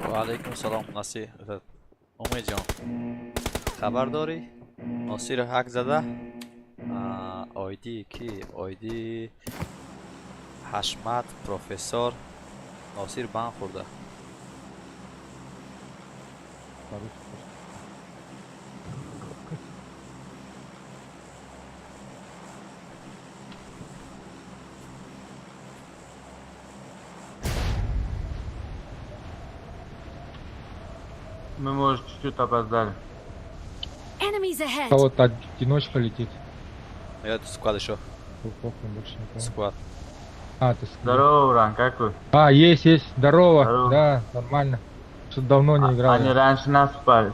وعلیکم سلام ناصر. امید جان خبر داری؟ ناصر هک زده. آیدی کی؟ آیدی حشمت پروفسور ناصر بان خورده. Мы, может, чуть-чуть опоздали. Enemies ahead. Кого-то одиночка летит. Я склад еще. Похуй, больше никого. Склад. А, ты склад. Здорово, Уран, как вы? А, есть. Здорово. Здорово. Да, нормально. Что-то давно не играл. Они раньше нас спали.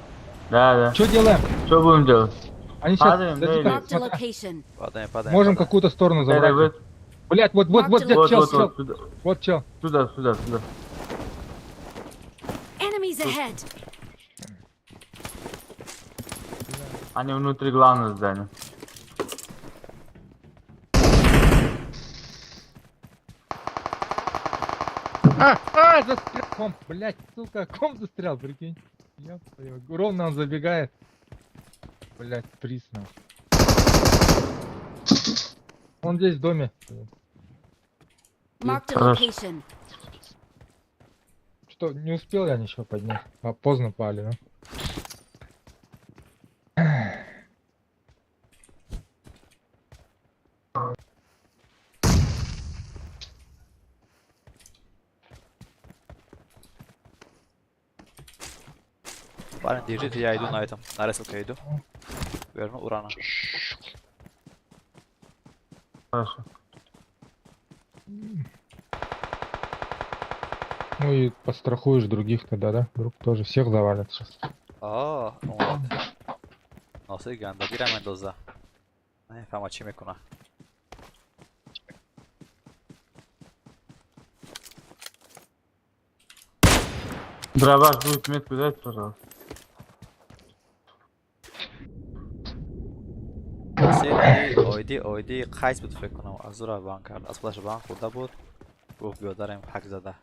Да. Что делаем? Что будем делать? Они сейчас... Падаем, да, или- Marked a location. Падаем. Можем какую-то сторону Это забрать. вы- Блять, вот, Вот, чел. сюда. Вот чел. Сюда. Enemies ahead. Они внутри главного здания. Застрял. Ком, блять, сука, ком застрял, прикинь. Я понял. Ровно он забегает. Блять, присно. Он здесь в доме. Marked a Хорошо. location. Что, не успел я ничего поднять. А поздно пали, да? Парень, держите, я иду на этом. На рестлке иду. Верну урана. Хорошо. Ну и подстрахуешь других тогда, да? Вдруг тоже всех завалят сейчас. اومد. ناصر گندگی رو مندازه. نفهمم چی میکنه. Дробаш будет метку дать, пожалуйста. ناصر آیدی قیس بود فکر کنم. از اون رو بان کرد. از خودش بان خورده بود. گفت بیادرم حق زده.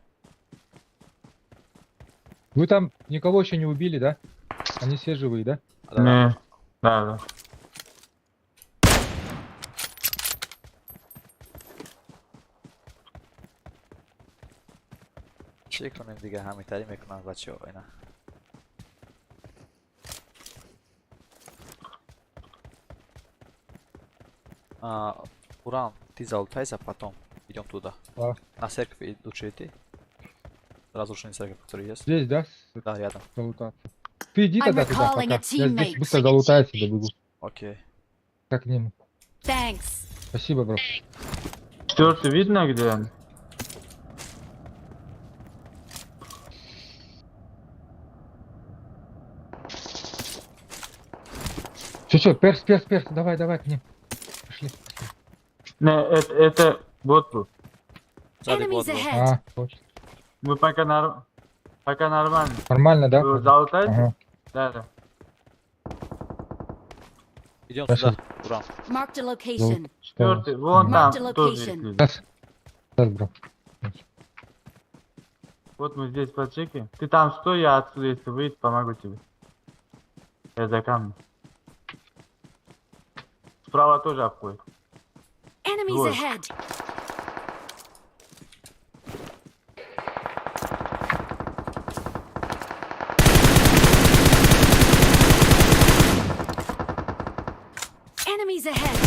Вы там никого еще не убили, да? Они все живые, да? Не. Да. چی کنیم دیگه همینطوری میکنن بچه ها اینا. Уран, ты залутайся, потом идем туда. А. На церковь лучше идти. Разрушенный церковь, который есть. Здесь, да? Да, рядом. Залутаться. Ты иди I'm тогда туда recalling пока. a Я здесь teammate. быстро залутаюсь и добегу. Окей. Как к нему. Thanks. Спасибо, бро. Четвертый видно, где он? Чё, перс, давай к ним. Пошли. Не, это бот был. Сзади Enemies бот был. ahead. Точно. Мы пока нормально. Нормально, да? Вы залутаете? Ага. Да. Идем Хорошо. сюда, Уран. Marked a location. Четвертый, вон там Marked a тоже есть location. люди. Сейчас, бро. Вот мы здесь подчеки. Ты там стой, я отсюда, если выйдет, помогу тебе. Я за камнем. Справа тоже обходит. Enemies Вот. ahead. Enemies ahead.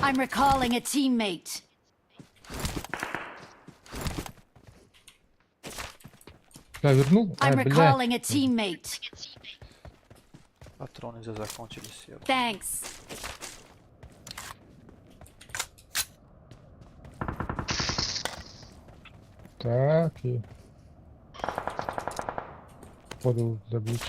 I'm recalling a teammate. Да, вернул? I'm Блядь. recalling a teammate. Патроны уже закончились. Thanks. Так, и... Походу забьются.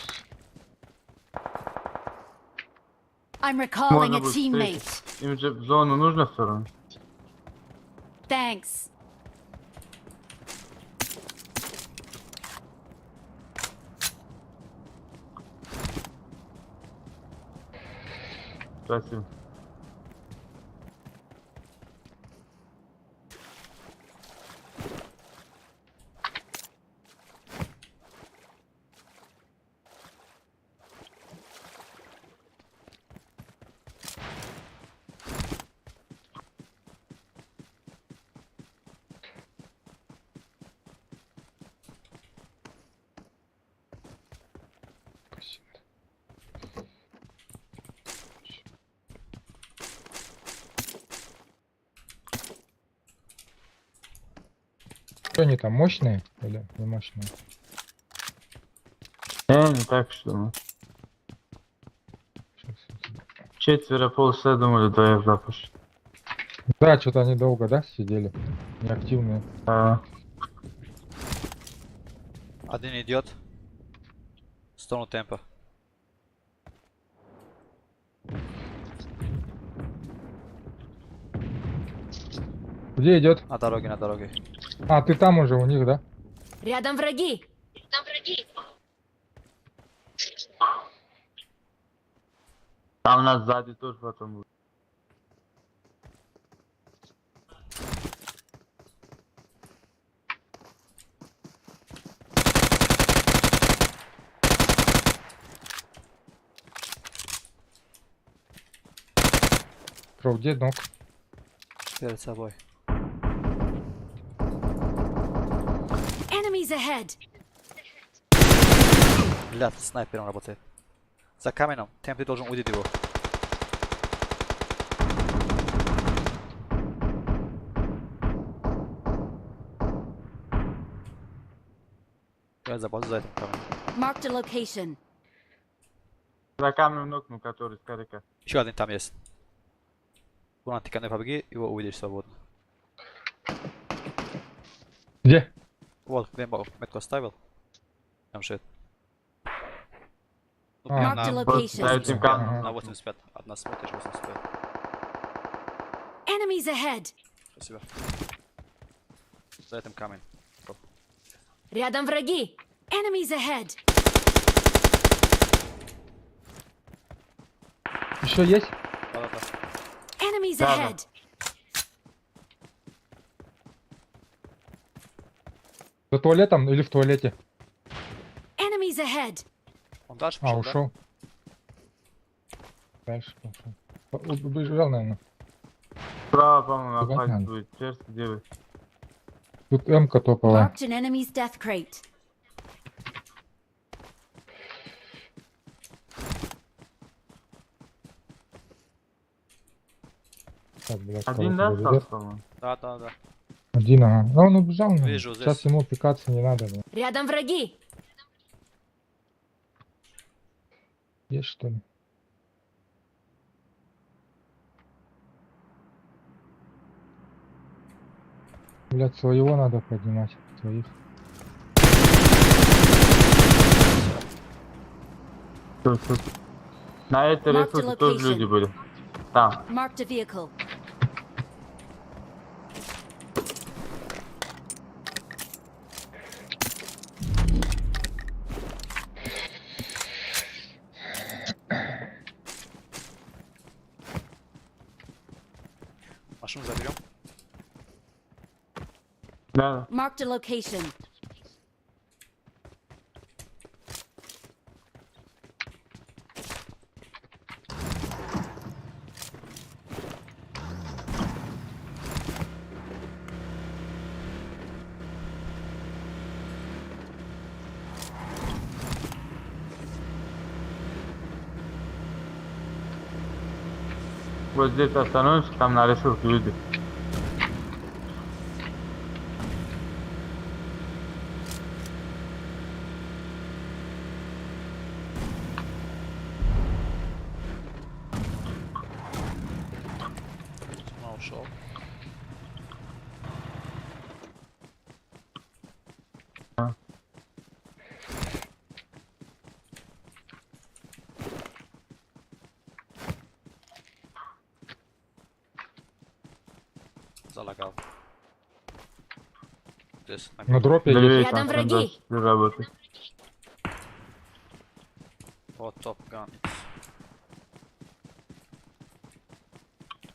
I'm recalling Можно a будет teammate. встретить. Им же в зону нужно все равно. Thanks. Спасибо. Что они там, мощные? Или не мощные? Не так что мы. Четверо полчаса думали, да я запущу. Да, что-то они долго, да, сидели? Неактивные. Один идет. В сторону темпа. Где идет? На дороге, на дороге. А, ты там уже у них, да? Рядом враги. Там нас сзади тоже потом будет. Про, где ног? Перед собой. Enemies ahead. Блядь, снайпером работает. За каменем. Темп, ты должен увидеть его. Я забыл за этим камнем. Marked a location. За камнем нокнул, который скорика. Еще один там есть. Вон ты не побеги, его увидишь свободно. Где? Вот, где метку оставил. Там шит. Ну, А. прям Marked a на, Вот за location. этим камнем. на 85. Одна смотришь, 85. Enemies ahead. Спасибо. За этим камень. Рядом враги. Enemies ahead. Еще есть? Да-да-да. Enemies Да, да. ahead. За туалетом или в туалете? Enemies ahead. Он дальше А, пошел, да? ушел. Дальше пошел. Убежал, наверное. Справа, по-моему, Туда напасть надо. будет. Перс, где вы? Тут М-ка топала. Marked an enemy's death crate. Так, блядь, Один, кого-то да, ведет. остался, по-моему? Да-да-да. Один, ага. А он убежал, наверное. Вижу Сейчас здесь. ему пикаться не надо. Да. Рядом враги. Есть что ли? Блядь, своего надо поднимать. Своих. Тут. На этой Mark the ресурсе тоже location. люди были. Там. Marked a vehicle. Машину заберем. Да. Marked a location. Вот здесь остановимся, там на ресурсе люди. Он ушел. Залагал. Здесь, На дропе есть. Левее Рядом там враги. сондаж работает. Вот Top Gun.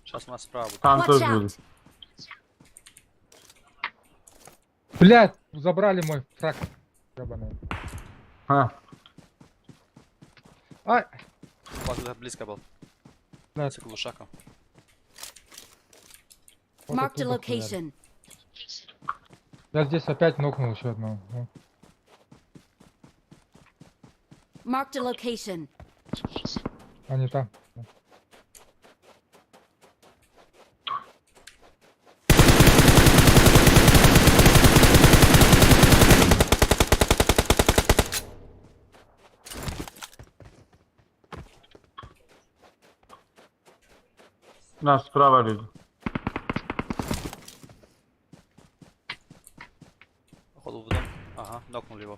Сейчас у нас справа будет. Там Watch тоже out. люди. Блядь, забрали мой фраг. Ебаный. А, Ай! У вас уже близко был. Да. С глушаком. Вот Marked a оттуда хуярят. location. Я здесь опять нокнул еще одного. Ну, Marked a location. а не там. Нас справа люди. Походу в дом. Ага, нокнули его.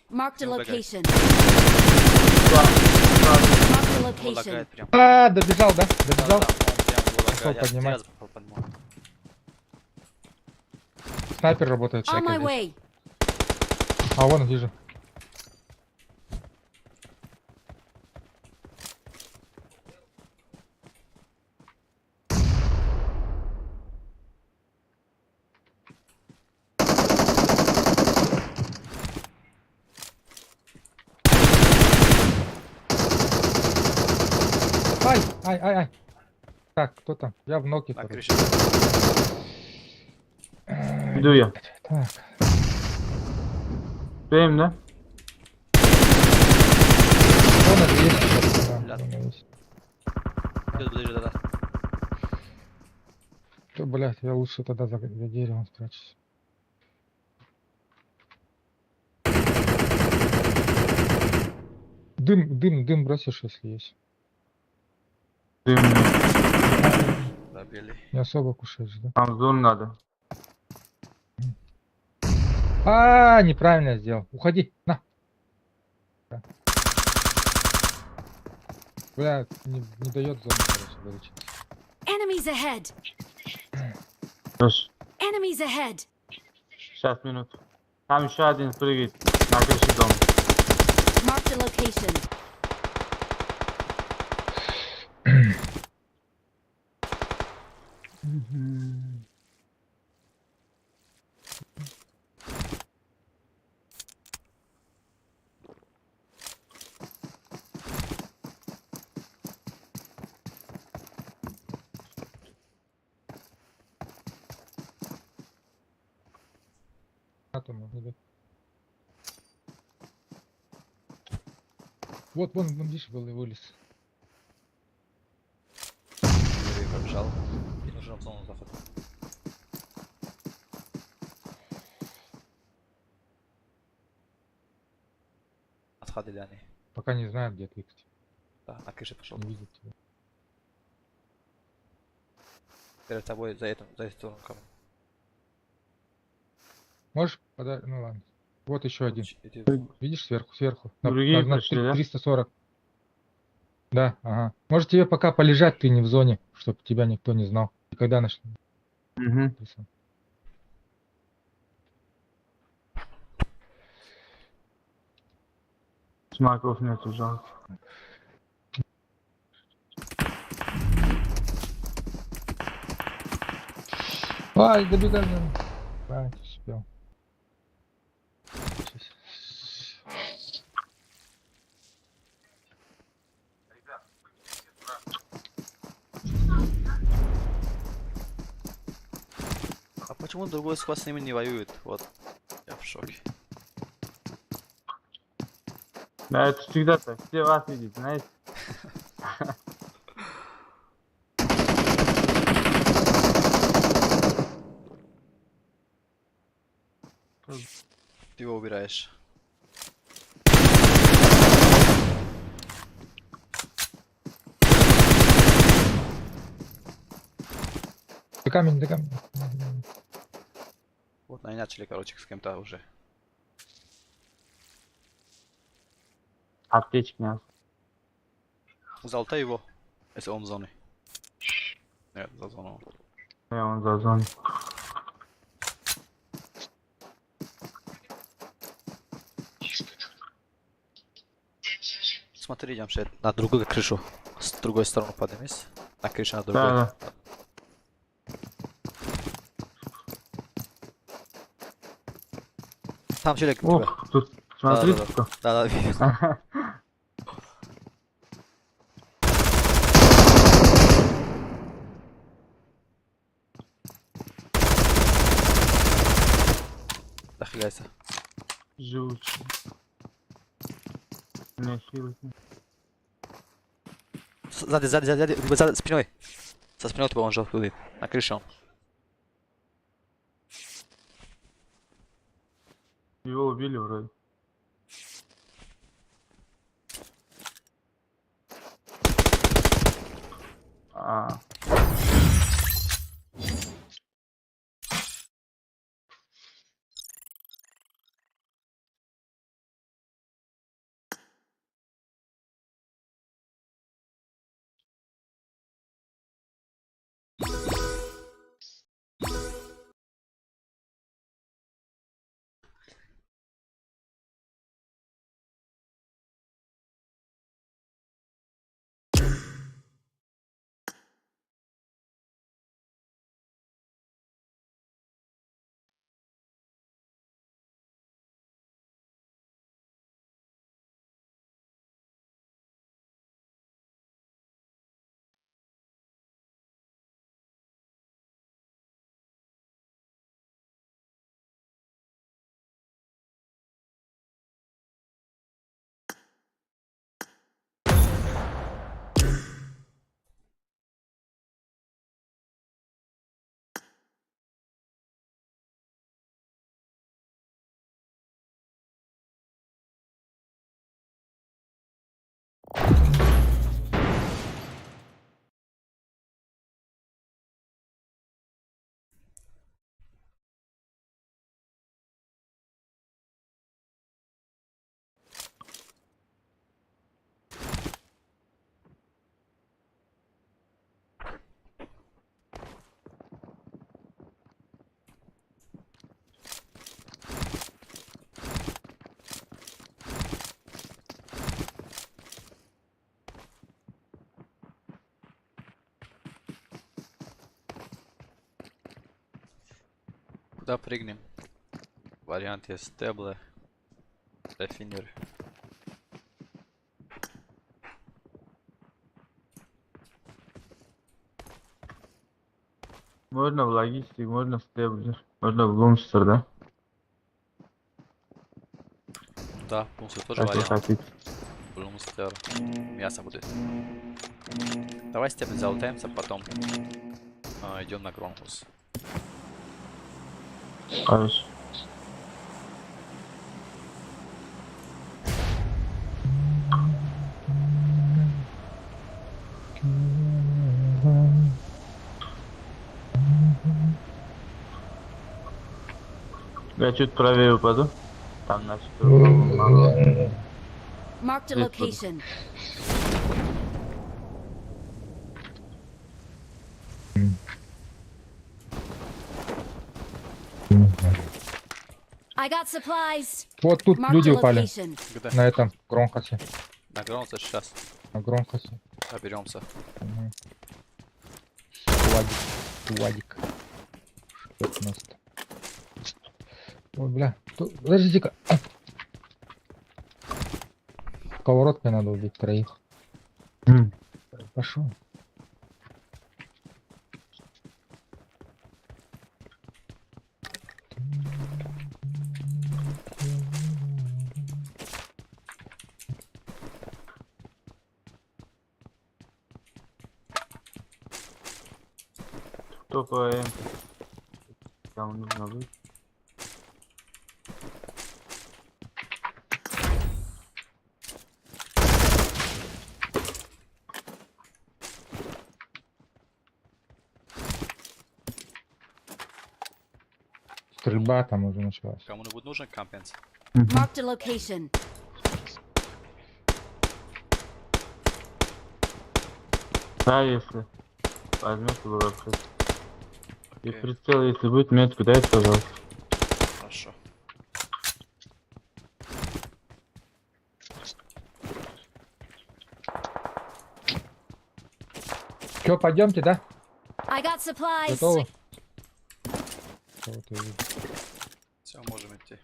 Marked a Ну, убегай. location. Да, Marked a Его location. лагает прям. А, добежал, да? Да, Добежал? он прям его Пошел лагает. Я три поднимать. раза попал по нему. Снайпер работает, On my чекай здесь. way. А, вон, вижу. Ай, ай, ай, ай. Так, кто там? Я в ноке. На короче. крыше. иду я. Так. Успеем, да? Вон это есть. Да, Ля. вон есть. Идет ближе, да-да. Да, блядь, я лучше тогда за деревом спрячусь. Дым бросишь, если есть. Дым. Добили. Не особо кушаешь, да? Нам зон надо. А, неправильно сделал. Уходи, на. Да. Бля, не дает зону, короче, вылечить. Enemies ahead. Хорошо. Enemies ahead. Сейчас, минуту. Там еще один прыгает на крыше дома. Marked a location. Атома, да. Вот, вон, видишь, был и вылез. Юрий побежал. И нужно в зону заход. Отходили они. Пока не знаю, где ты, кстати. Да, на крыше пошел. Не видит тебя. Перед тобой за эту сторону камень. Можешь подать? Ну ладно. Вот еще один. Иди. Видишь, сверху. Другие пришли, да? 340. Да, ага. Может тебе пока полежать, ты не в зоне, чтобы тебя никто не знал. И когда начнем? Угу. Смаков нету, жалко. Ай, добегай. Ай, успел. А почему другой склад с ними не воюет? Вот. Я в шоке. Да, это всегда так. Все вас видят, знаете? Ты его убираешь. Да камень, да камень. Вот они начали, короче, с кем-то уже. Аптечки нет. Залтай его, если он в зоне. Нет, за зону. Я он за зону. Смотри, Джамшед, на другую крышу. С другой стороны поднимись. На крыше на другой. Да, да. Там человек у тебя. Ох, тут смотри, Да, кто. Да, видел. Дохиляйся. Живучий. У меня силы нет. Сзади, за спиной. Со спиной тебя он жил будет. На крыше он. Его убили вроде. А, Куда прыгнем? Вариант есть стеблы. Рафинер. Можно в логистике, можно в стеблер, можно в бумстер, да? Да, пункты тоже Как вы вариант. хотите. Блумстер. Мясо будет. Давай стебли залутаемся, потом идем на Гронхус. Хорошо. Я чуть правее упаду. Там значит мало. Marked a Yes, location. I got supplies. Вот тут Marked люди a упали. location. Где? На этом Гронхасе. На Гронхусе сейчас. На Гронхасе. Доберемся. Угу. Владик. Что это у нас-то? Ой, бля. Подождите-ка. Сковородкой надо убить троих. Пошел. Кто по М? Там нужно быть. Стрельба там уже началась. Кому-нибудь нужен компенс? Marked a location. Да, если возьмете его вообще. И Окей, прицел, если будет, метку дайте, пожалуйста. хорошо. Че, пойдемте, да? I got supplies. Готовы? Вот и вы. Все, можем идти.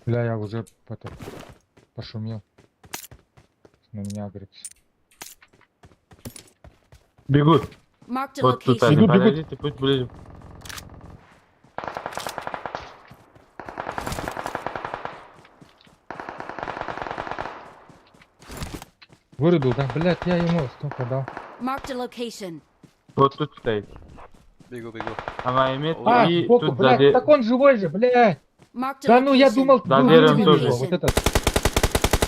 Бля, я уже пошумел. На меня агрится. Бегут. Marked a Вот тут location. они, Бегут, бегут. подойдите, путь ближе. Вырубил, да? Блять, я ему столько дал. Marked a location. Вот тут стоит. Бегу, бегу. А моя метка А, и сбоку, тут блядь, сзади. так он живой же, блядь. Marked a Да ну, я location. думал, За был деревом вырубил тоже. его, вот этот.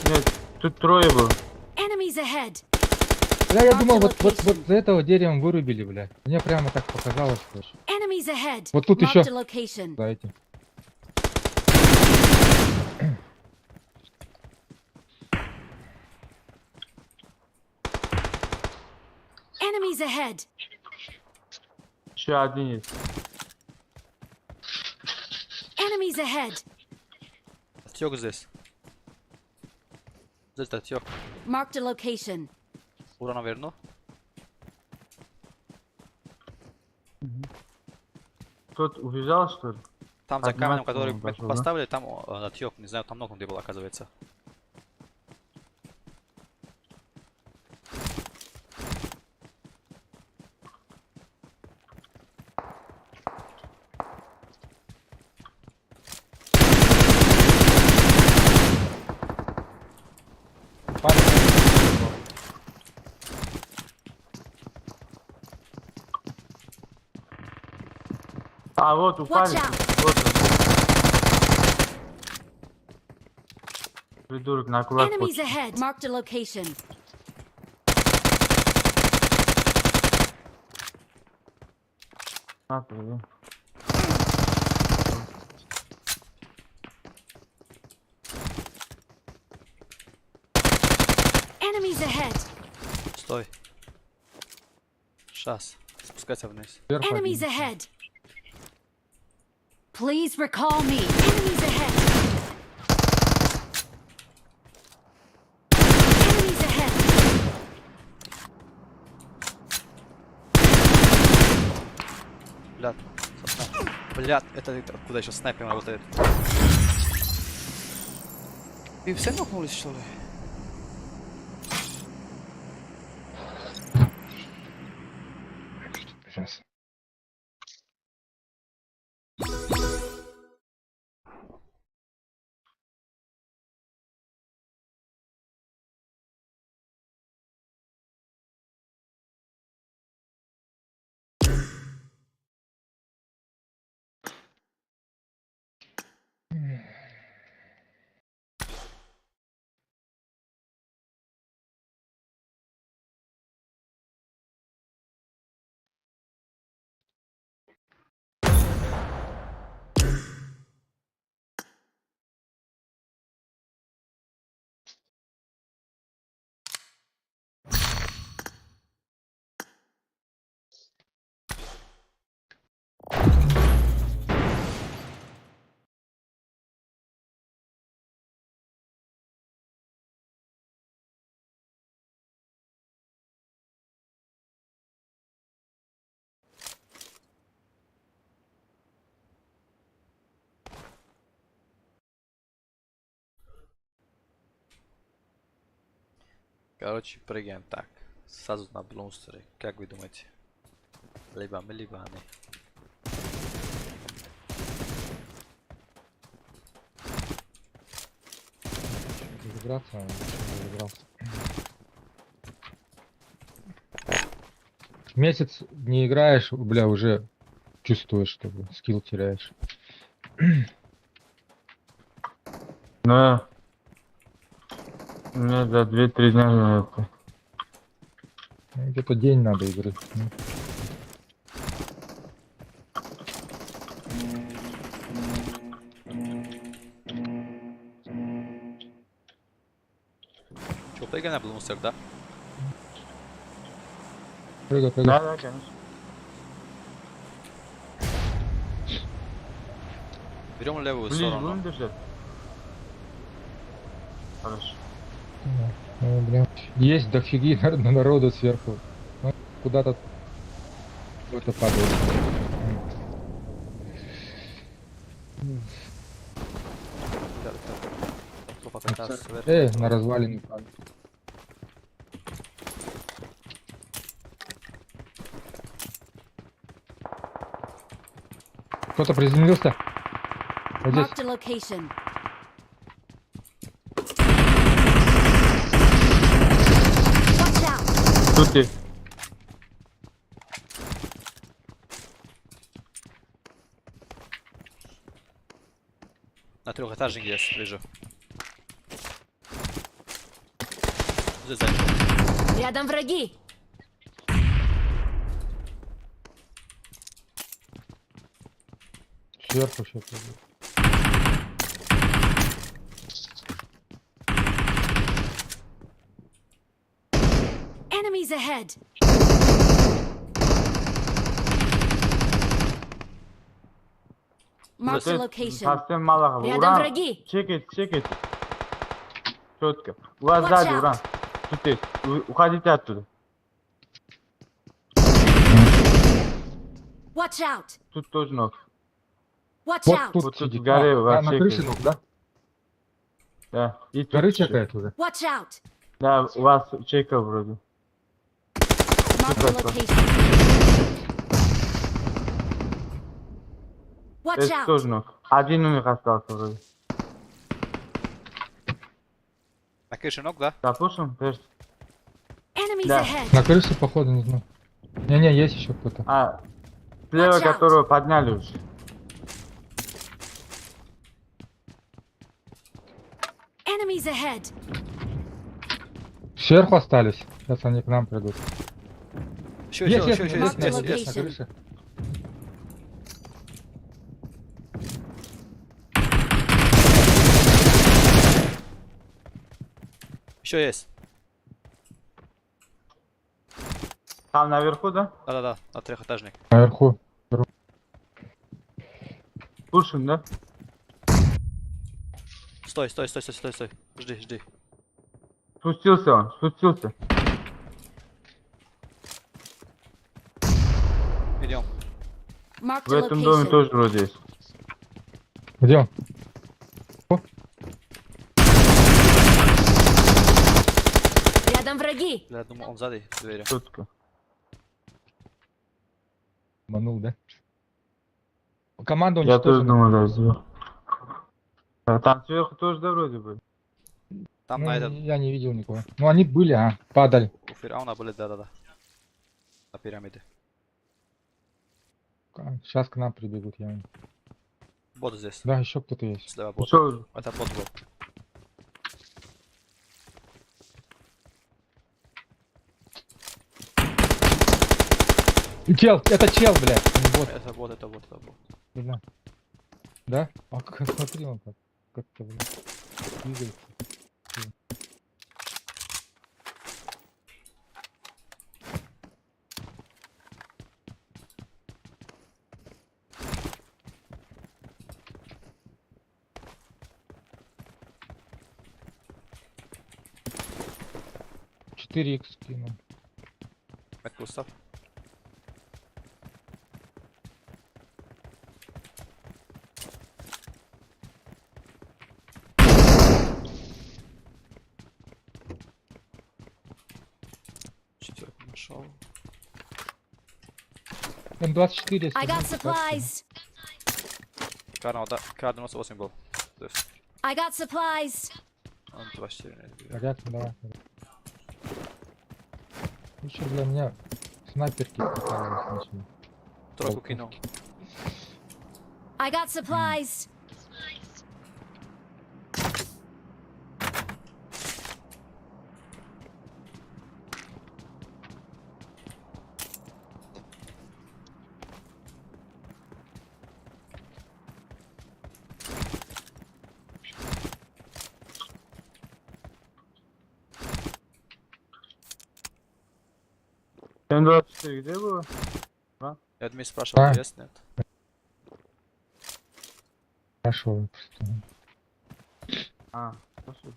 Нет, тут трое было. Enemies ahead. Бля, я Marked думал, a вот location. за этого деревом вырубили, блядь. Мне прямо так показалось, что Enemies ahead. вот тут Marked еще a location. за этим. Enemies ahead. Еще один есть. Enemies ahead. Татьёк здесь. Здесь татьёк. Marked a location. Урона верну. Тот убежал, что ли? Там за камнем, Подниматься который он мы пошёл, да? поставили, там татьёк. Не знаю, там много где было, оказывается. А, вот упали. Watch out. Вот он. Придурок на кулак. Enemies ahead. Marked a location. Enemies ahead. Стой. Сейчас. Спускайся вниз. Вверх Enemies один. ahead. Please recall me. Enemies ahead. Enemies ahead. Блядь, блядь, это откуда еще снайпер работает? И все нокнулись, что ли? Сейчас. Короче, прыгаем так. Сразу на блунстере. Как вы думаете? Либо мы, либо они. Разобраться, разобрался. Месяц не играешь, бля, уже чувствуешь, что скилл теряешь. Ну, мне за 2-3 дня не это. Ну, где-то день надо игры. Ну. Че, прыгаем на блунстер, да? Прыгай, прыгай. Да, конечно. Берем левую Блин, сторону. будем держать? Хорошо. Ну, блин. Есть дофиги народу сверху. Ну, куда-то кто-то падает. Опа, как раз сверху. На развалине падает. Кто-то приземлился. Вот здесь. Marked a location. Watch out! Тут есть. На трехэтажник есть, вижу. Здесь сзади. Рядом враги! Сверху сейчас. Enemies ahead! Marked a location. Совсем мало. Рядом Уран. враги. Чекайте, чекайте. Четко. У вас Watch сзади out. уран. Тут есть. Вы уходите оттуда. Watch out! Тут тоже ног. Watch Вот out! тут Вот тут сидит. в горе на вообще крыше, как- ну, да? Да. И тут Горы еще. чекает уже. Watch out! Да, у вас чека вроде. Marked a location. Watch Это out! тоже ног. Один у них остался вроде. На крыше ног, да? Запушим? Enemies Да. ahead! На крыше, походу, не знаю. Не-не, есть еще кто-то. А, слева Watch out. которого подняли уже. Enemies ahead! Сверху остались. Сейчас они к нам придут. Еще есть, есть, есть. есть. на Location. крыше. Еще есть. Там наверху, да? Да-да-да, на трехэтажник. Наверху. Пушим, да? Стой. Жди. Спустился он, спустился. Идем. Marked В a этом доме location. тоже вроде есть. Где он? Рядом враги. Я думаю, он сзади двери. Четко. Манул, да? Команда Я тоже уничтожена. думаю, да, сделал. Там сверху тоже, да, вроде бы. Там Ну, на этот, я не видел никого. Ну, они были, падали. у Фирауна были, да-да-да. На пирамиде. Сейчас к нам прибегут, я. Бот здесь. Да, еще кто-то есть. Слева бот. Еще Это бот был. Это чел, блядь. а не бот. Это бот, это бот, это бот. Бля. Да? Смотри, он как-то, блядь, двигается. Четыре икс кинул. Метку ставь. Четверку нашел. М24. I got смотри, supplies. Кар-98 был. То есть, I got supplies. он 24 не так, берет. горят, давай. Лучше для меня снайперки прикалывались начали. Тройку кинул. I got supplies. М24 где было? Я Дмитрий спрашивал, А. есть, нет? Хорошо, просто. А, хорошо.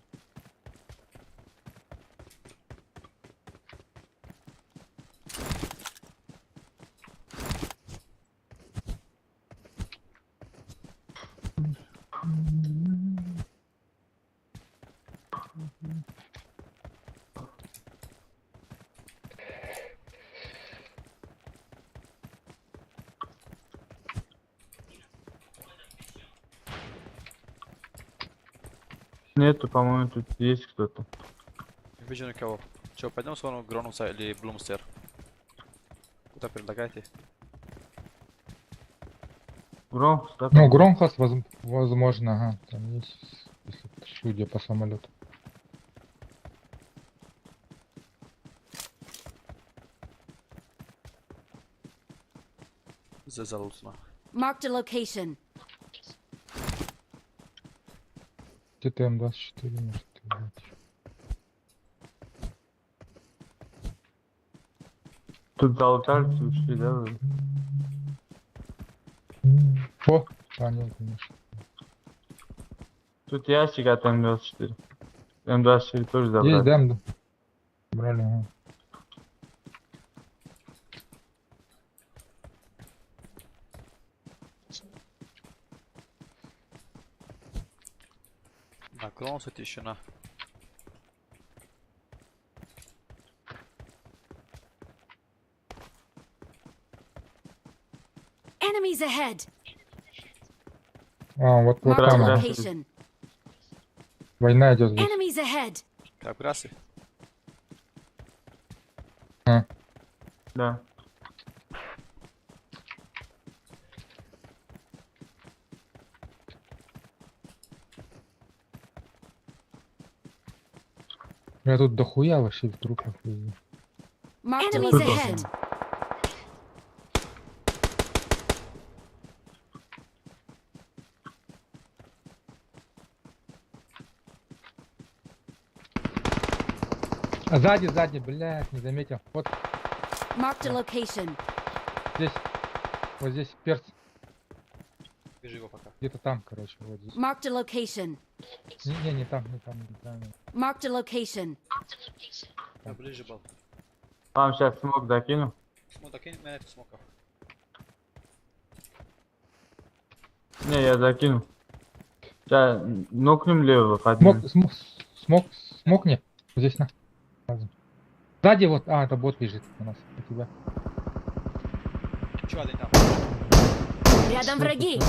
Нету, по-моему, тут есть кто-то. Не вижу никого. Че, пойдем в сторону Гронуса или Блумстер? Куда предлагаете? Громко, да? Ну, Громхас, возможно, ага. Там есть, если судя по самолету. Здесь залутно. Marked a location. Где-то М24, может, блядь. Тут залутали, ушли, да? вроде? О, нет, конечно. Тут ящик от М24. М24 тоже забрали. Есть, да? Брали, ага. На Гронусе тишина. Enemies ahead. Вот Marked a там да. location. война идет здесь. Enemies ahead. Как брасы? Да. Я тут дохуя вообще трупов везде. Marked a Enemies location. ahead. Сзади, блядь, не заметил. Вот Marked a location. здесь, вот здесь перц, Вижу его пока. где-то там, короче, вот здесь. Marked a location. Не там, не там. Marked a location. Я ближе был. Вам сейчас смог докину. Ну, докинь меня эту смоков. Не, я закину. Сейчас нокнем левого, поднимем. Смокни. Здесь на. Сзади вот, это бот лежит у нас, у тебя. Еще один там. Рядом враги.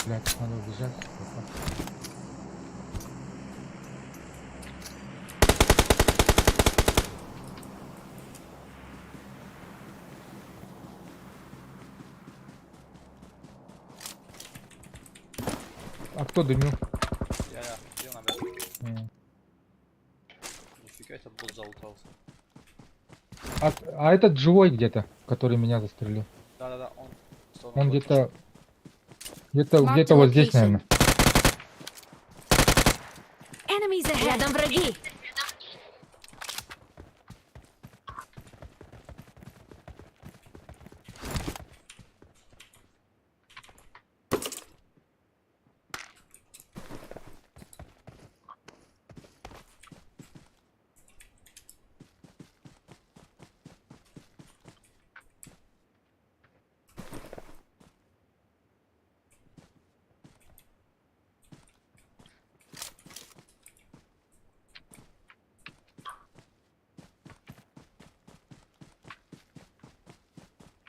Блядь, надо убежать. А кто дымил? Я, иди наверх. М. Нифига этот бот залутался. А этот живой где-то, который меня застрелил. Да-да-да, он... в сторону Он бота где-то... Marked Где-то вот здесь, location. наверное. Enemies ahead. Рядом враги.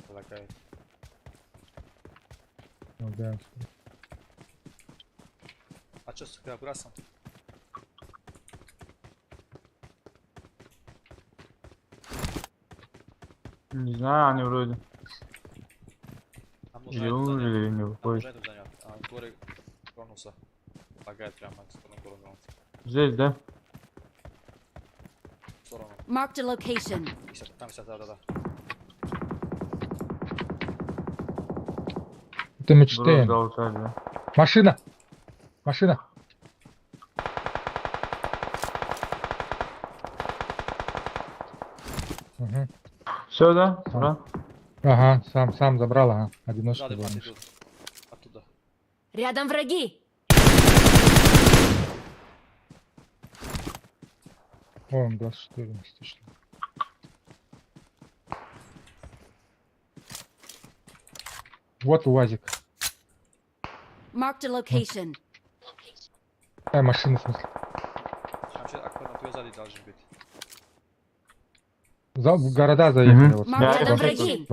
лагает. Ну, да. А что с Крабрасом? Не знаю, они вроде. Нам нужно Или эту умерли, занять. или не Нам выходит. нужно эту занять. А горе тронулся. Лагает прямо в сторону города. Здесь, да? В сторону. Marked a location. Там висят, да-да-да. Это Брос мечты. залутали, да? Машина! Машина! Угу. Все, да? Ура. Ага, сам забрал, ага. Одиночка Сзади был. мать идут. Оттуда. Рядом враги. О, он 24 точно. Вот УАЗик. Marked a location. Машина, в смысле. Там сейчас аккуратно на твоей сзади должен быть. В города заехали. Мгм. Вот. Марк, рядом враги.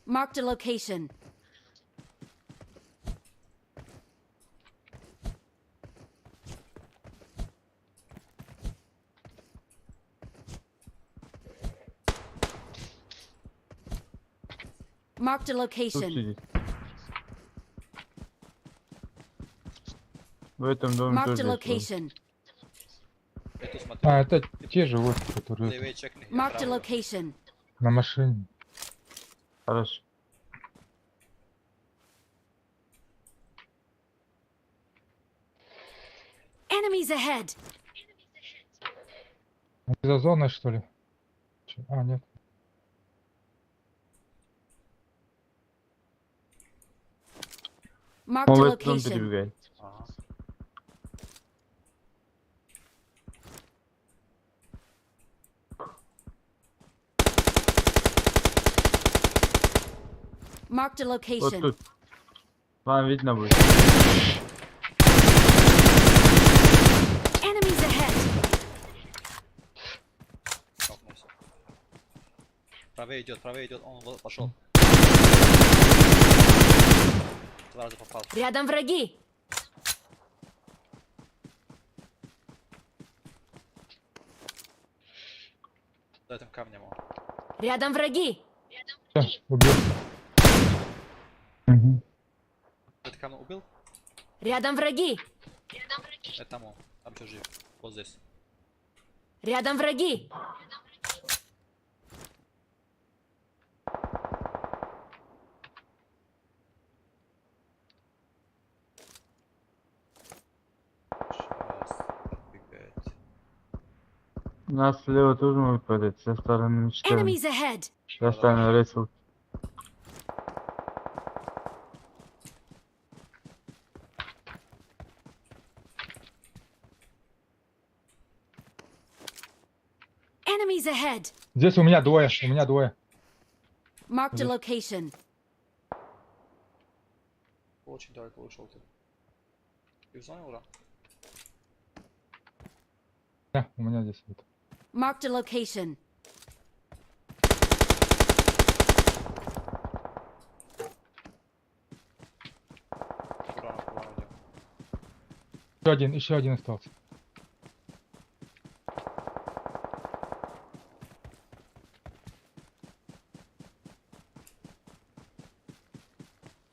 Marked a location. Marked a Тут location. сидит. В этом доме Marked a тоже есть. location. Эту смотри. Это те же вот, которые Левее чекни. я Marked a правую. location. на машине. Хорошо. Enemies ahead. За зоной, что ли? Нет. Marked Он a в этот дом location. перебегает. Ага. Marked a Вот location. тут. Вам видно будет. Enemies ahead. Столкнулся. Правее идет, он пошел. Два раза попал. Рядом враги. За этим камнем он. Рядом враги. Всё, убил. Мгм. Этот камень убил? Рядом враги. Это там он. Там еще жив. Вот здесь. Рядом враги. Сейчас подбегает. Нас слева тоже могут падать, со стороны 4. Enemies ahead! Со стороны рейсов. Enemies ahead! Здесь у меня двое, у меня двое. Marked a location. Очень далеко ушел ты. Ты в зоне уже? Да, у меня здесь вот. Marked a location. Курана, где? Еще один остался.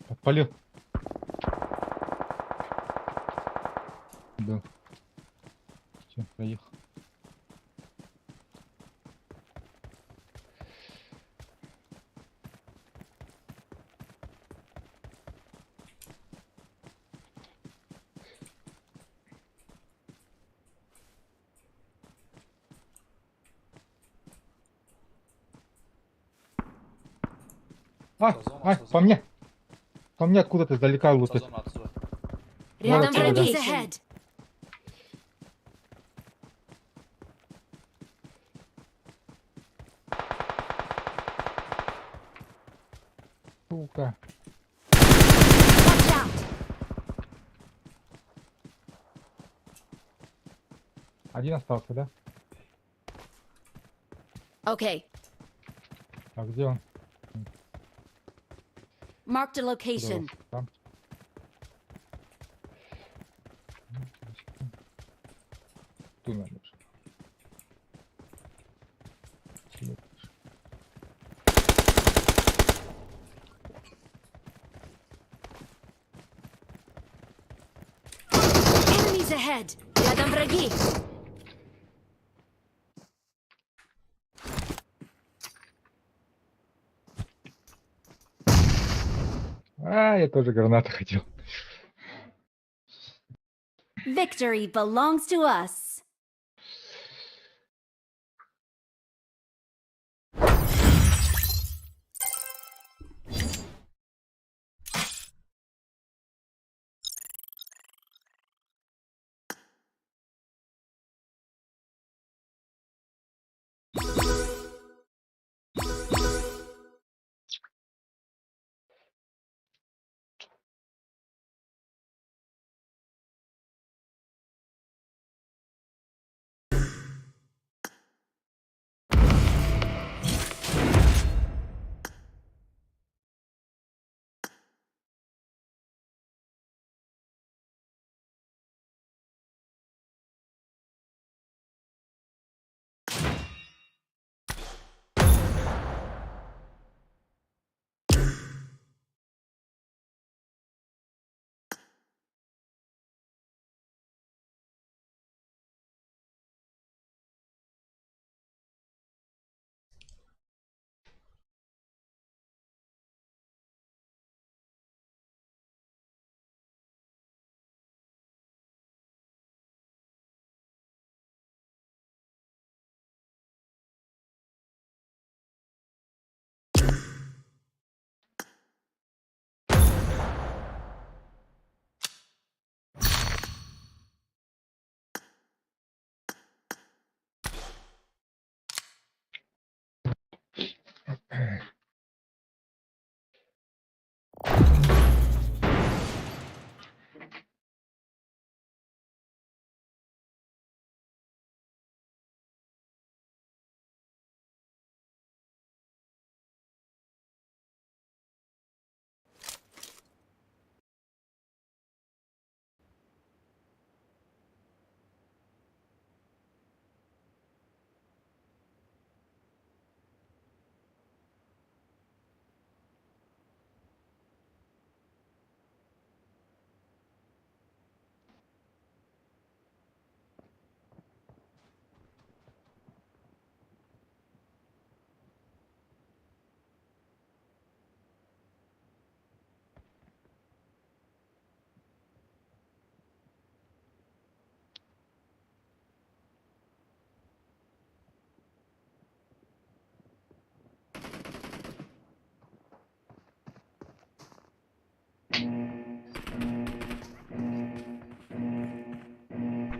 Подпалил. Да. Все, проехал. Зона, По мне! По мне откуда-то издалека За лупит. зону отсюда. Рядом отсюда, да. враги ahead! Сука. Watch out! Один остался, да? Okay. А где он? Marked a Куда location. он? Там. Тут надо же. Сюда. Enemies ahead! Рядом враги! Я тоже гранату хотел. Victory belongs to us!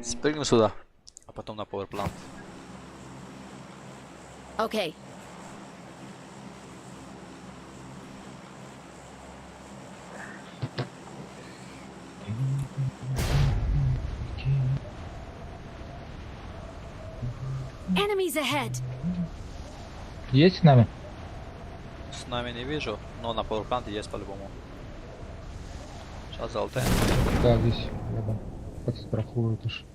Спрыгнем сюда, а потом на powerplant. Okay. Enemies ahead. Есть с нами? С нами не вижу, но на powerplant есть по-любому. Сейчас залутаем. Да, здесь рядом. Подстрахуют уж.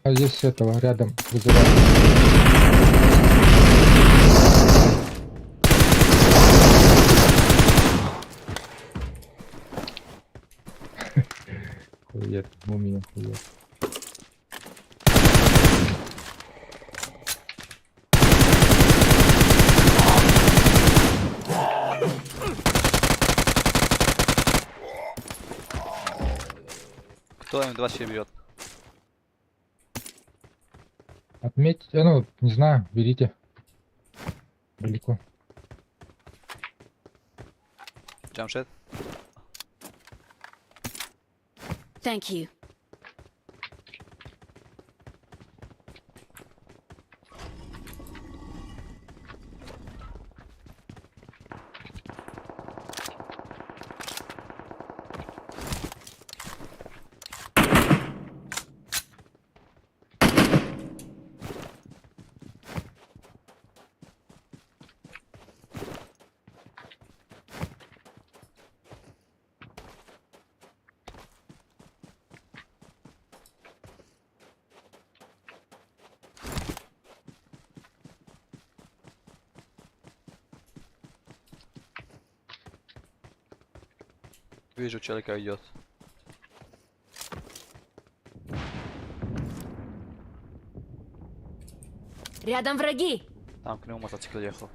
А здесь этого рядом вызывают. Хует, мумия, хует. Кто М24 бьет? Отметьте, ну, не знаю, берите. Далеко. Джамшет? Thank you. Вижу, человека идет. Рядом враги. Там к нему мотоцикл ехал.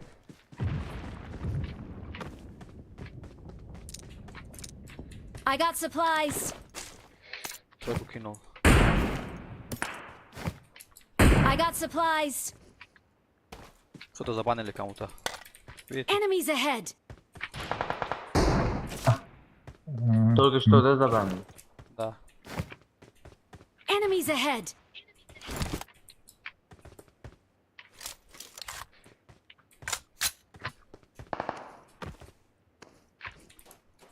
I got supplies. Тройку кинул. I got supplies. Кто-то забанили кому-то. Видите? Enemies ahead. Только что, да, забанили? Да. Enemies ahead.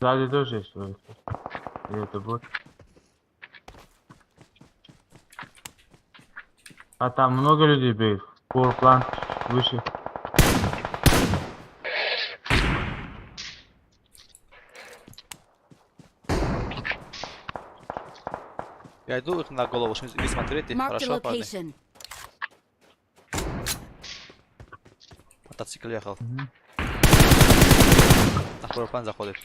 Сзади тоже есть человек. Или это бот? А там много людей бегает. Powerplant выше. Я иду их на голову, чтобы вы смотрите. Mark the Хорошо, парни? location. Мотоцикл ехал. На второй план заходит.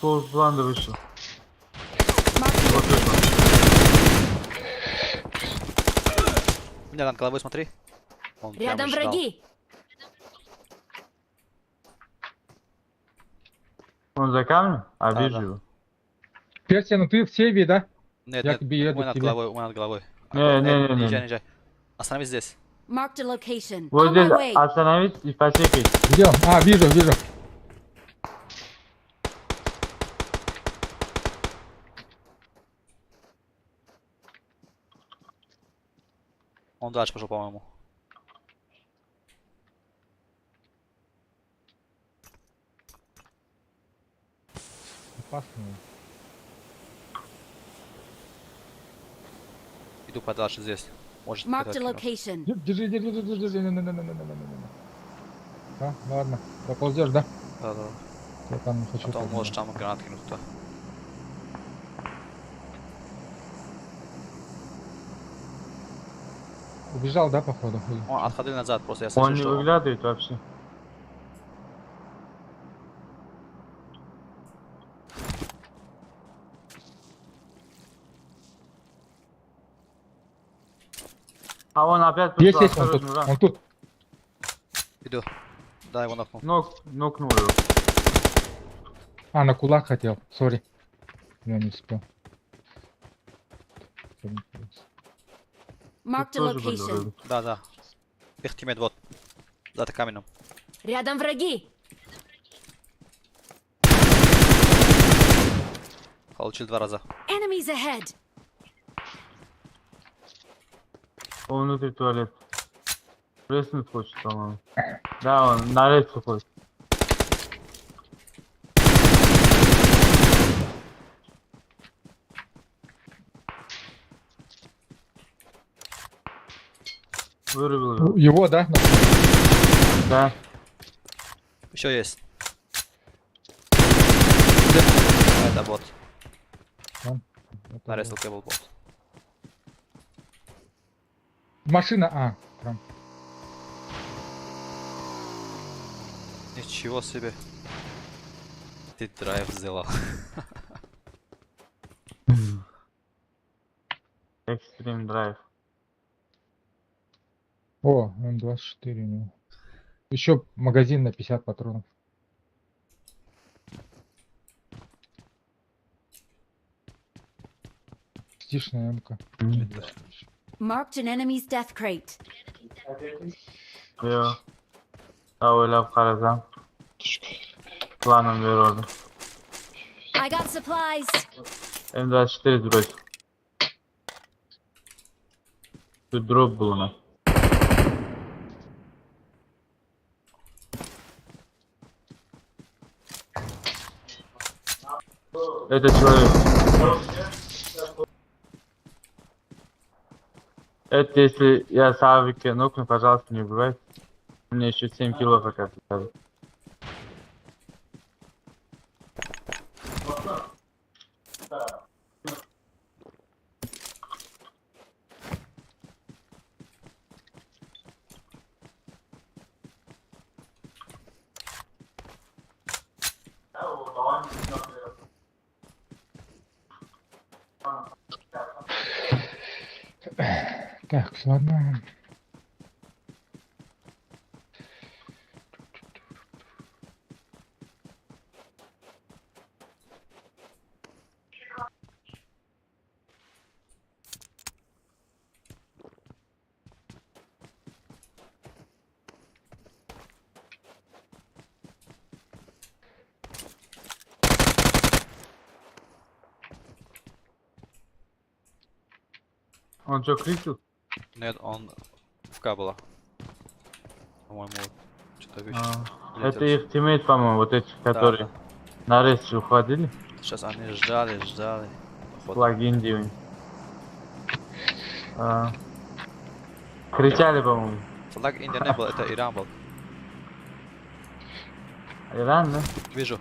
Powerplant вышел. Mark the Вот это. У меня над головой смотри. Он прямо Рядом ждал. враги. Он за камнем? А, Да, вижу да. его. Персия, ну ты в сейве, да? Нет, Я нет, тебе еду у меня к над тебе. головой, у меня над головой. Не. Не езжай. Остановись здесь. Marked a location. Вот On my здесь way. остановись и посекай. Идем. А, вижу. Он дальше пошел, по-моему. Опасно. Иду подальше здесь. Может, Marked a кто-то кинул. location. Держи. Да, ладно. Доползешь, да? Да. Я там не хочу. Потом поднимать. можешь там гранат кинуть туда. Убежал, да, походу? Или- Он отходил назад, просто я Он слышу, не что он- выглядывает вообще. А он опять Есть, пришел, он тут, осторожно, Уран. он тут. Иду. Да, его нокнул. Нокнул его. А, на кулак хотел, сори. Я не успел. Marked a Тут тоже были location. вроде. Да, да. Их тиммейт вот. За каменем. Рядом враги. Получил 2 раза. Enemies ahead. Он внутри туалет. Резнуть хочет, по-моему. Да, он на рельсу хочет. Вырубил его. Его, да? Да. Еще есть. А, это бот. На рестлке был бот. Машина, а, прям. Ничего себе. Ты драйв сделал. Экстрим драйв. О, М24 у него. Еще магазин на 50 патронов. Стишная МК. Marked an enemy's death crate. Yo. Daha o'ylab qarasam. Planim beradi. I got supplies. М24 сбрось. Тут дроп был у нас. Это человек. Это если я с авики нокну, пожалуйста, не убивайте. Мне еще 7 кило пока осталось. Так, ладно. Он что, крикнул? Нет, он в кабела. По-моему, что-то вещь. Это их тиммейт, по-моему, вот эти, которые на рейс уходили. Сейчас они ждали. Походу. Флаг Индии. Кричали, по-моему. Флаг Индии не был, это Иран был. Иран, да? Вижу.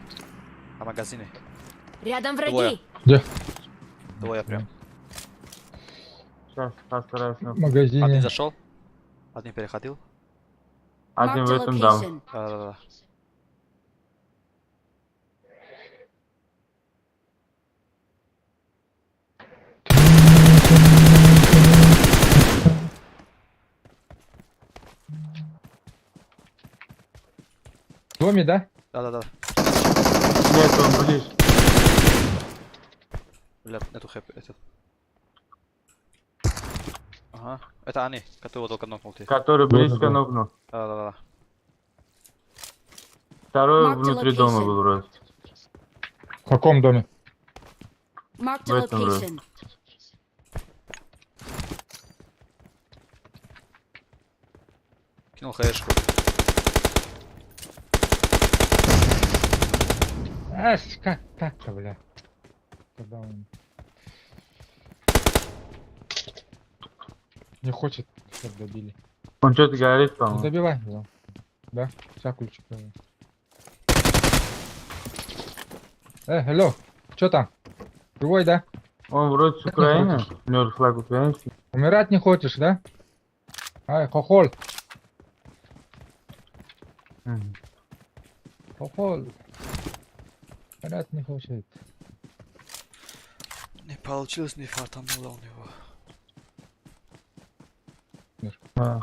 На магазине. Рядом Двое. враги. Где? Двое прям. Сейчас постараюсь. В магазине. Один зашел. Один переходил. Один Marked в a этом дам. location. Да. В доме, да? Да. Нет, он ближе. Бля, нету хэппи. Этот. Ага. Это они, которые только нокнул ты. Который близко Да. нокнул. Да. Второй Mark the внутри дома location. был вроде. В каком доме? Marked В a этом роде. location. Кинул хаешку. Как так-то, бля. Когда он... Не хочет, чтобы добили. Он что-то говорит, Ну, по-моему. добивай его. Да, всякую чекаю. Алло, что там? Живой, да? Он вроде с Украины. У него флаг украинский. Умирать не хочешь, да? Ай, хохоль. Хохоль. Умирать не хочет. Не получилось, не фартануло у него. Да.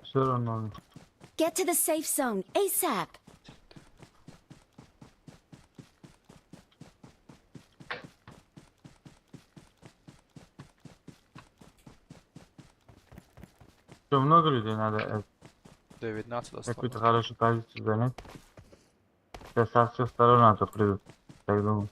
Все равно. Get to the safe zone ASAP. Что, много людей надо Девятнадцать какую-то осталось. хорошую позицию занять? Сейчас со всех сторон на то придут. Так думаю.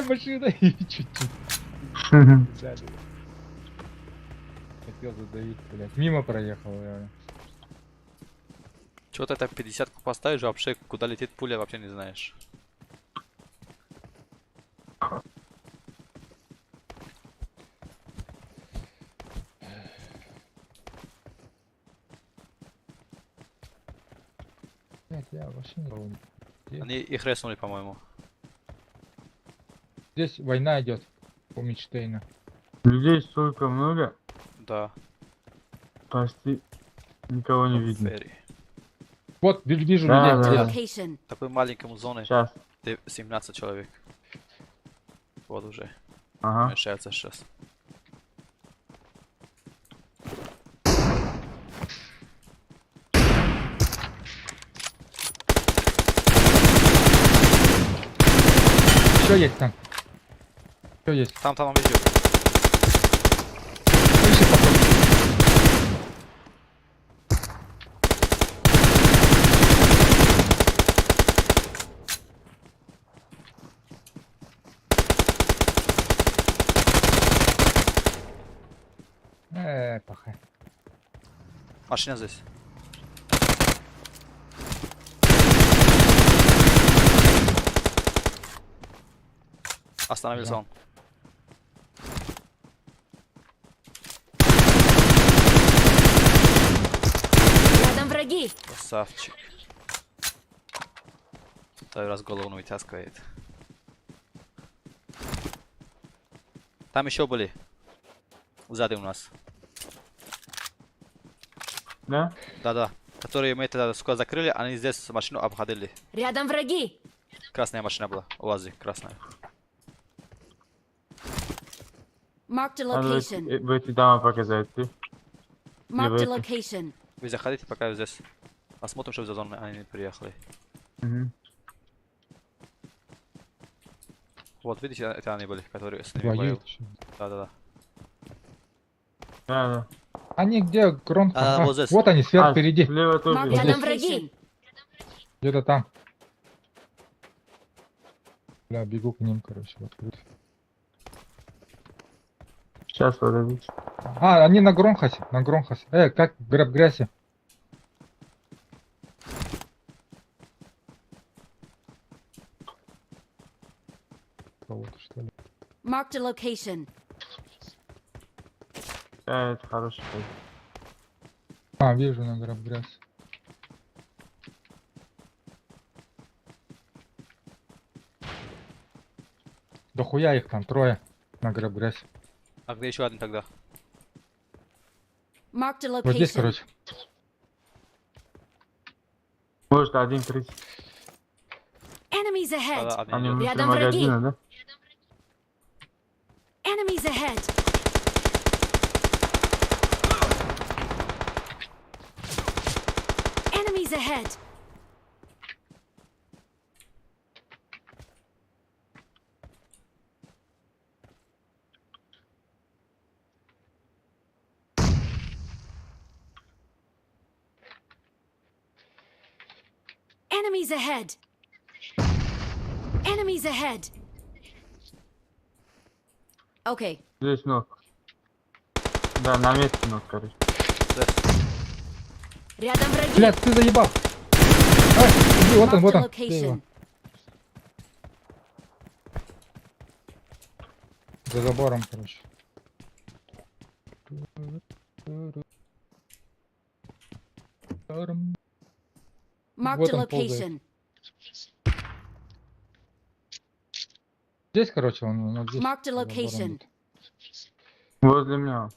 Машина! Чуть-чуть. Сзади. Хотел задавить, блядь. Мимо проехал, реально. Чего-то это 50 поставишь, а вообще куда летит пуля, вообще не знаешь. Блядь, я вообще не помню. Они их реснули, по-моему. Здесь война идет у Мичтейна. Людей столько много, Да. почти никого не видно. Ферри. Marked Вижу Да, a людей. да. location. Такой маленькому зоне, Сейчас. 17 человек. Вот уже. Ага. Уменьшается сейчас. Еще есть там. Еще есть. Там идет. Слышишь, походу? Пахай. Машина здесь. Остановился Да. он. Рядом враги. Красавчик. Второй раз голову вытаскивает. Там еще были. Сзади у нас. Да? Да-да. Которые мы тогда скоро закрыли, они здесь машину обходили. Рядом враги. Красная машина была. УАЗик, красная. Marked a Надо location. в эти дома показать. Ты. Marked a Давайте. location. Вы заходите, пока я здесь. Посмотрим, что за зону они не приехали. Угу. Вот, видите, это они были, которые с ними Воюют воюют. еще. Да-да-да. Да, да. Они где? Громко. А, вот здесь. Вот они, сверху А, впереди. слева тоже Marked есть. Рядом враги. Где-то там. Бля, бегу к ним, короче. Вот. Сейчас подождите. А, они на Громхасе. На Громхасе. Как в Грясе. Кого-то, что ли? Marked a location. Да, это хороший. А, вижу на Грясе. Да хуя их там, трое на Грясе. А где еще один тогда? Marked a Вот здесь, location. короче. Может, 1.30. Enemies ahead. Да-да, один Они идет. внутри Рядом враги. магазина, да? Enemies ahead. Enemies ahead. Enemies ahead. Enemies ahead. Okay. Здесь ног. Да, на месте ног, короче. Здесь. Рядом враги. Блядь, ты заебал. Иди, вот он, Marked вот a он. Где его? location. За забором, короче. Marked Вот a он ползает. location. Здесь, короче, он вот здесь. Marked a за забором location. вот. Возле меня.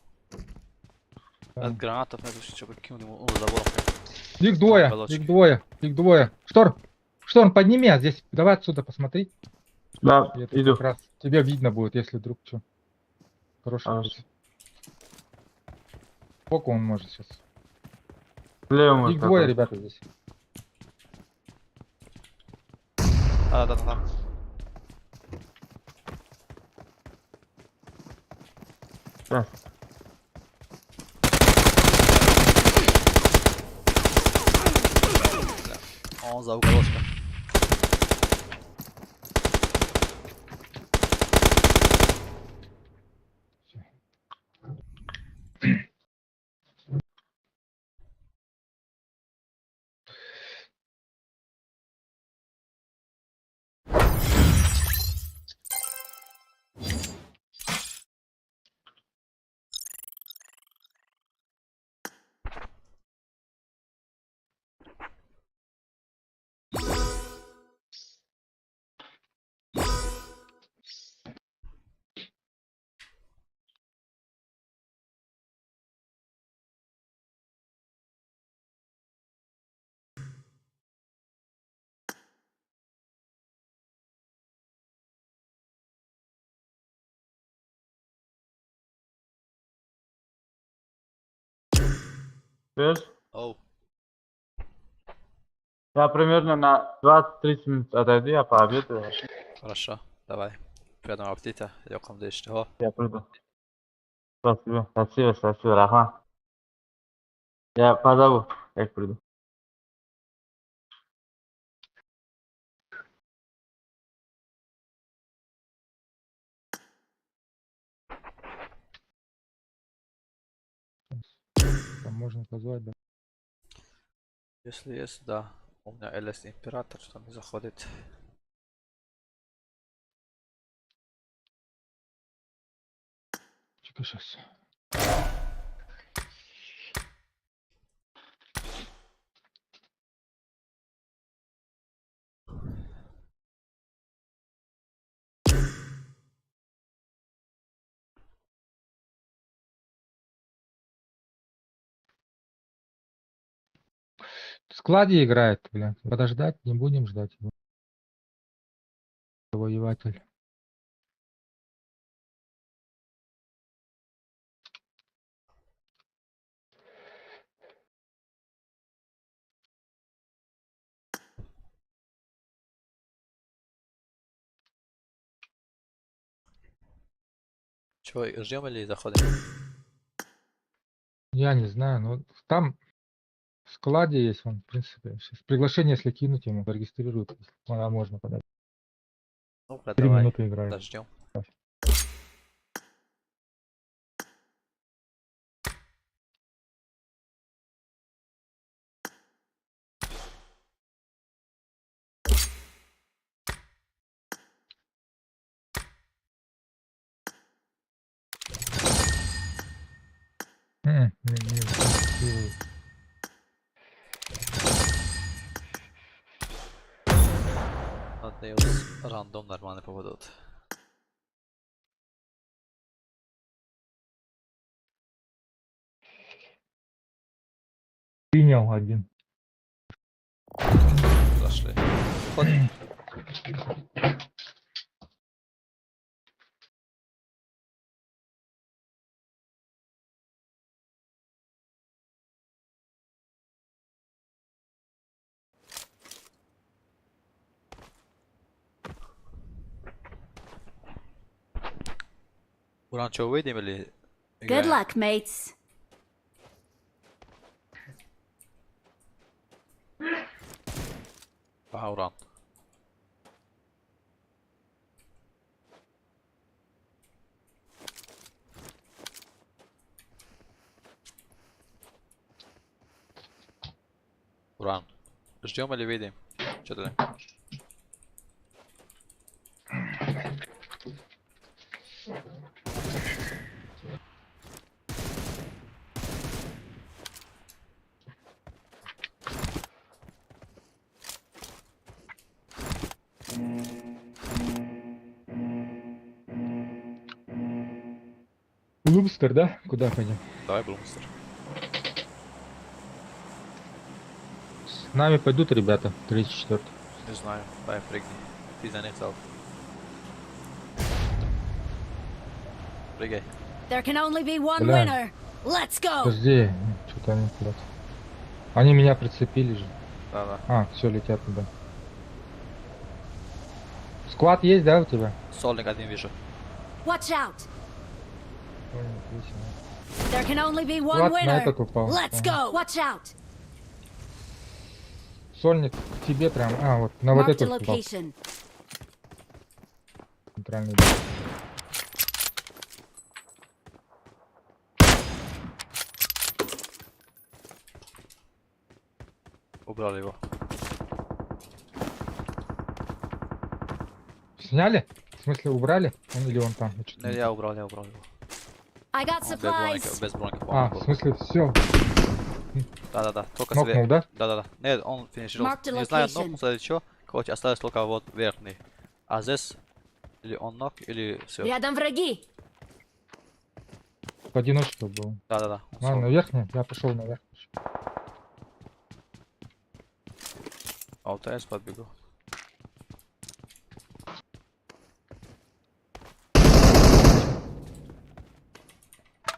От гранатов нет, что кинули ему забором. Их двое, Колодочки. их двое, их двое. Шторм, подними, а здесь, давай отсюда посмотри. Да, И это иду. как раз тебе видно будет, если вдруг что. Хороший Хорошо. путь. Сколько он может сейчас? Слева может Их двое, такой. ребята, здесь. Да. Сейчас. Он за уголочком. Слышь? Оу. Я примерно на 20-30 минут отойду, я пообедаю. Хорошо. Давай. Приятного аппетита. Легкого ишtiho. Я приду. Спасибо, Рахман. Я позову, как приду. Там можно позвать, да. Если есть, да. У меня ЛС Император, что не заходит. Чекай сейчас. В складе играет, блин. Подождать, не будем ждать его. Завоеватель. Чего, ждем или заходим? Я не знаю, но там в складе есть он, в принципе. Сейчас приглашение, если кинуть ему, зарегистрирует. Она можно подать. Ну-ка, 3 давай. минуты играет. Подождем. Не зарегистрирует. Надеюсь, рандом нормально поведут. Принял один. Зашли. Входим. Буран, что, выйдем или Good играем? luck, mates. Ага, уран. Уран. Ждем или выйдем? Что ты? Лубстер, да? Куда пойдем? Давай, Блумстер. нами пойдут ребята, 3-4. Не знаю, дай прыгни. Ты за них взял. Прыгай. There can only be one Бля. winner. Let's go. Подожди, что-то они куда-то. Они меня прицепили же. Да-да. А, все, летят туда. Сквад есть, да, у тебя? Сольник один вижу. Watch out. Ой, отлично. There can only be one Склад на winner. этот упал. Let's Ага. go. Watch out. Сольник к тебе прям. А, вот на вот Marked a эту упал. location. Центральный дом. Убрали его. Сняли? В смысле, убрали? Он или он там? Я чё-то Не, не- я убрал его. I got Он без броники, supplies. без броники, А, по-моему, в был. смысле, все. Да-да-да, только Нокнул, себе. да? Да-да-да. Нет, он финишировал. Mark the Не знаю, location. нокнулся или что. Короче, осталось только вот верхний. А здесь или он нок, или все. Рядом враги. В одиночку был. Да-да-да. он А, соло. наверх нет? Я пошел наверх. А вот я подбегу.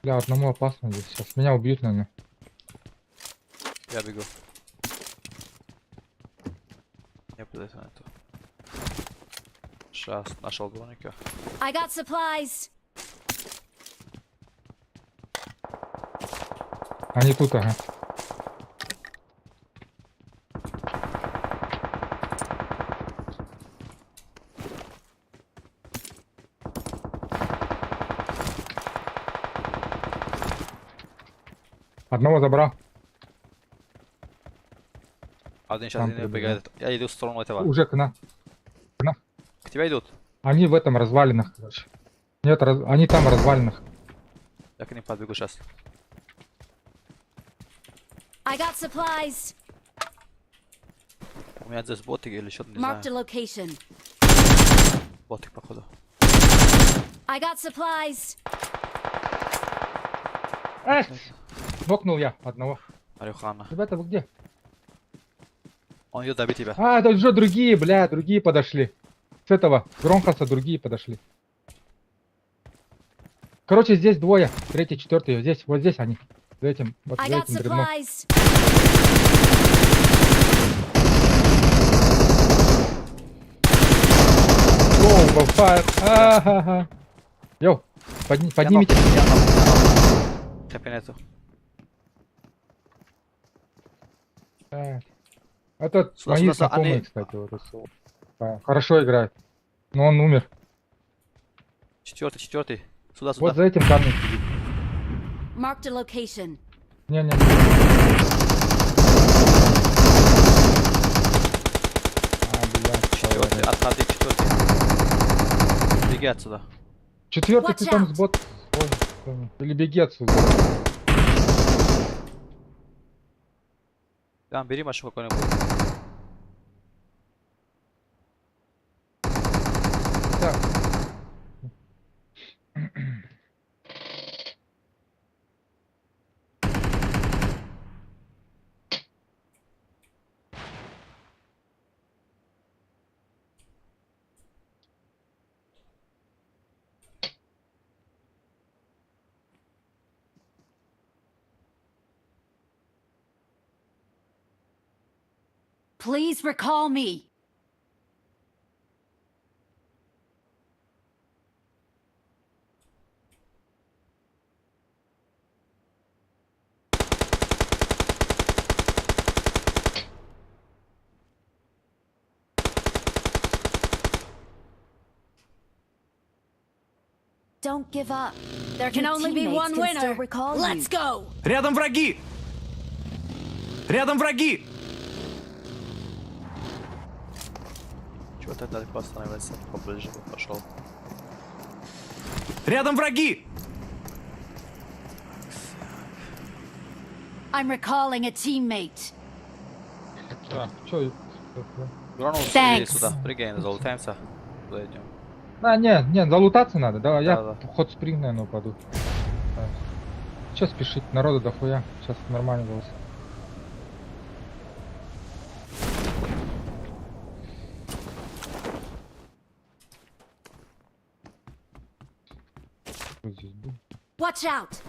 Бля, одному опасно здесь. Сейчас меня убьют, наверное. Я бегу. Не подойти на это. Сейчас нашел броника. I got supplies. Они тут, ага. Одного забрал. Один сейчас Там один прибегал. бегает. Я иду в сторону этого. Уже к нам. К тебе идут. Они в этом развалинах, короче. Нет, они там в развалинах. Я к ним подбегу сейчас. I got supplies. У меня здесь ботик или что-то, не Marked a знаю. location. Ботик, походу. I got supplies. Эх! Нокнул я одного. Марихуана. Ребята, вы где? Он идет добить тебя. А, это уже другие, бля, другие подошли. С этого Громкоса другие подошли. Короче, здесь двое. Третий, четвертый. Здесь, вот здесь они. За этим, вот I за got этим древном. supplies. Йоу, бафайр. Ага. Йоу, поднимите меня. Хэппи нету. Это Сюда, мои сюда, знакомые, они- кстати. Вот, хорошо играет. Но он умер. Четвертый. Сюда, Вот сюда. за этим камнем сидит. Marked a location. Не-не. А, блядь. Четвертый. Отходи, четвертый. Беги отсюда. Четвертый ты Watch там out. с бот. Ой, или беги отсюда. Там бери машину какую-нибудь. Так. Please recall me. Don't give up. There can Your only be teammates one can still winner. recall you. Let's go. Рядом враги! Рядом враги! Чего ты далеко останавливается? Поближе бы пошел. Рядом враги! I'm recalling a teammate. Так, чё? Гранул, Thanks. иди сюда. Прыгай, залутаемся. Куда идем? А, не, залутаться надо. Да, я Да. ход спринг, наверное, упаду. Че спешить? Народу дохуя. Сейчас нормально будет. Watch out!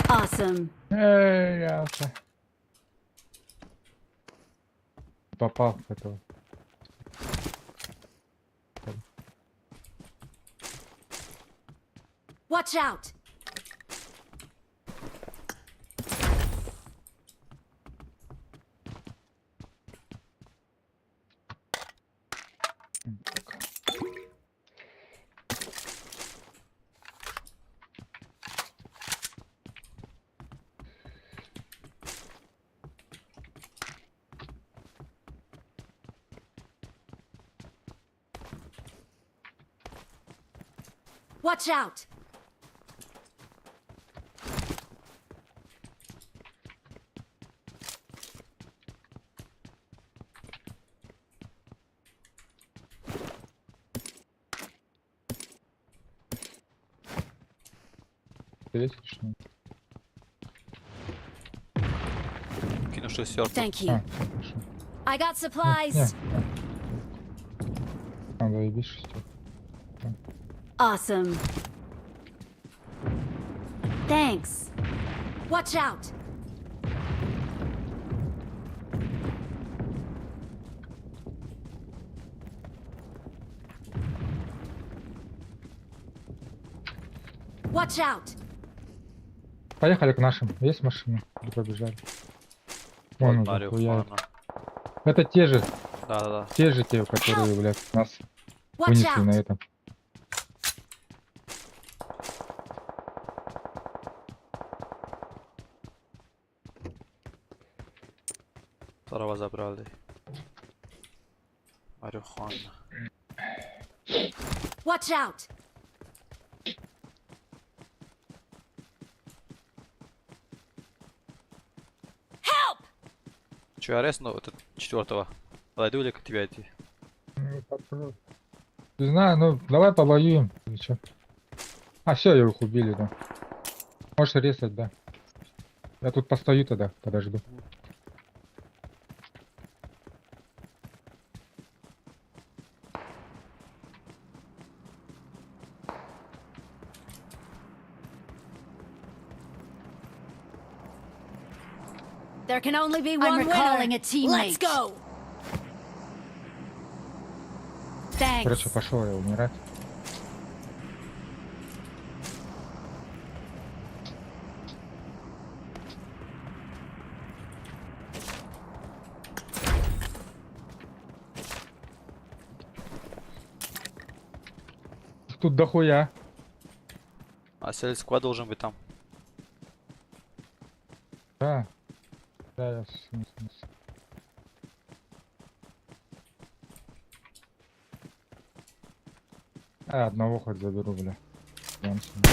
Awesome. Эй, ясно. Попал в этого. Watch out! Watch out! Ты весишь, что ли? Кину шестерку. Thank you. А, хорошо. I got supplies. Не. А, заебись шестерку. Awesome. Thanks. Watch out! Watch out! Поехали к нашим. Есть машина? Мы побежали. Вон уже Марио, хуярят. ладно. Это те же, Да-да-да. которые, блядь, нас Watch вынесли на out! этом. Второго забрали. Марихуана. Watch out! Help! Че, я резну этот четвертого? Подойду или к тебе идти? Не знаю, ну давай повоюем. Или чё? А, все, их убили, да. Можешь резать, да. Я тут постою тогда, подожду. There can only be one recalling a teammate. Let's go! Thanks. Короче, пошел я умирать. Тут дохуя. А сельсква должен быть там. Да. Да, я одного хоть заберу, бля. Прям себе.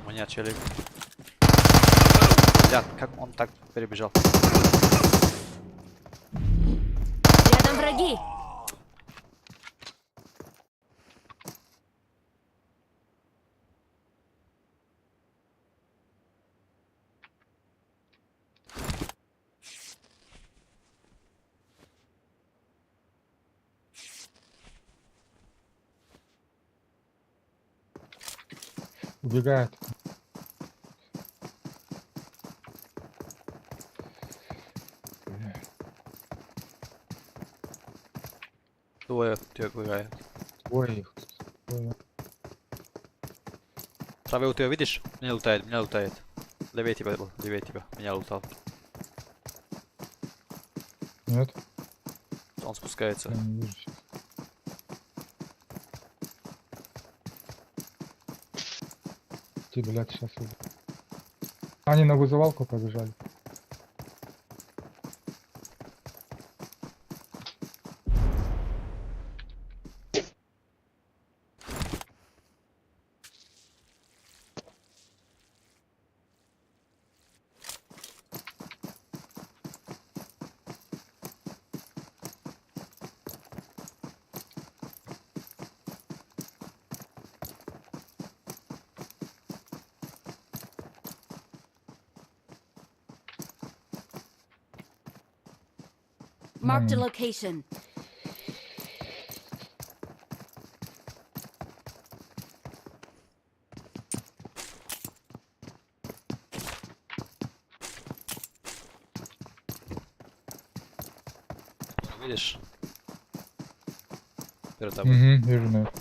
У меня челик. Блядь, как он так перебежал? Рядом враги. Убегает. Двое тебя бывает. Ой, их. Ой. Правее у тебя видишь? Меня лутает. Левее тебя был, левее тебя. Меня лутал. Нет, Он спускается. я не вижу сейчас. Ты, блядь, сейчас. Они на вызывалку побежали. Marked a location. Видишь? Перед тобой. Угу, вижу на это.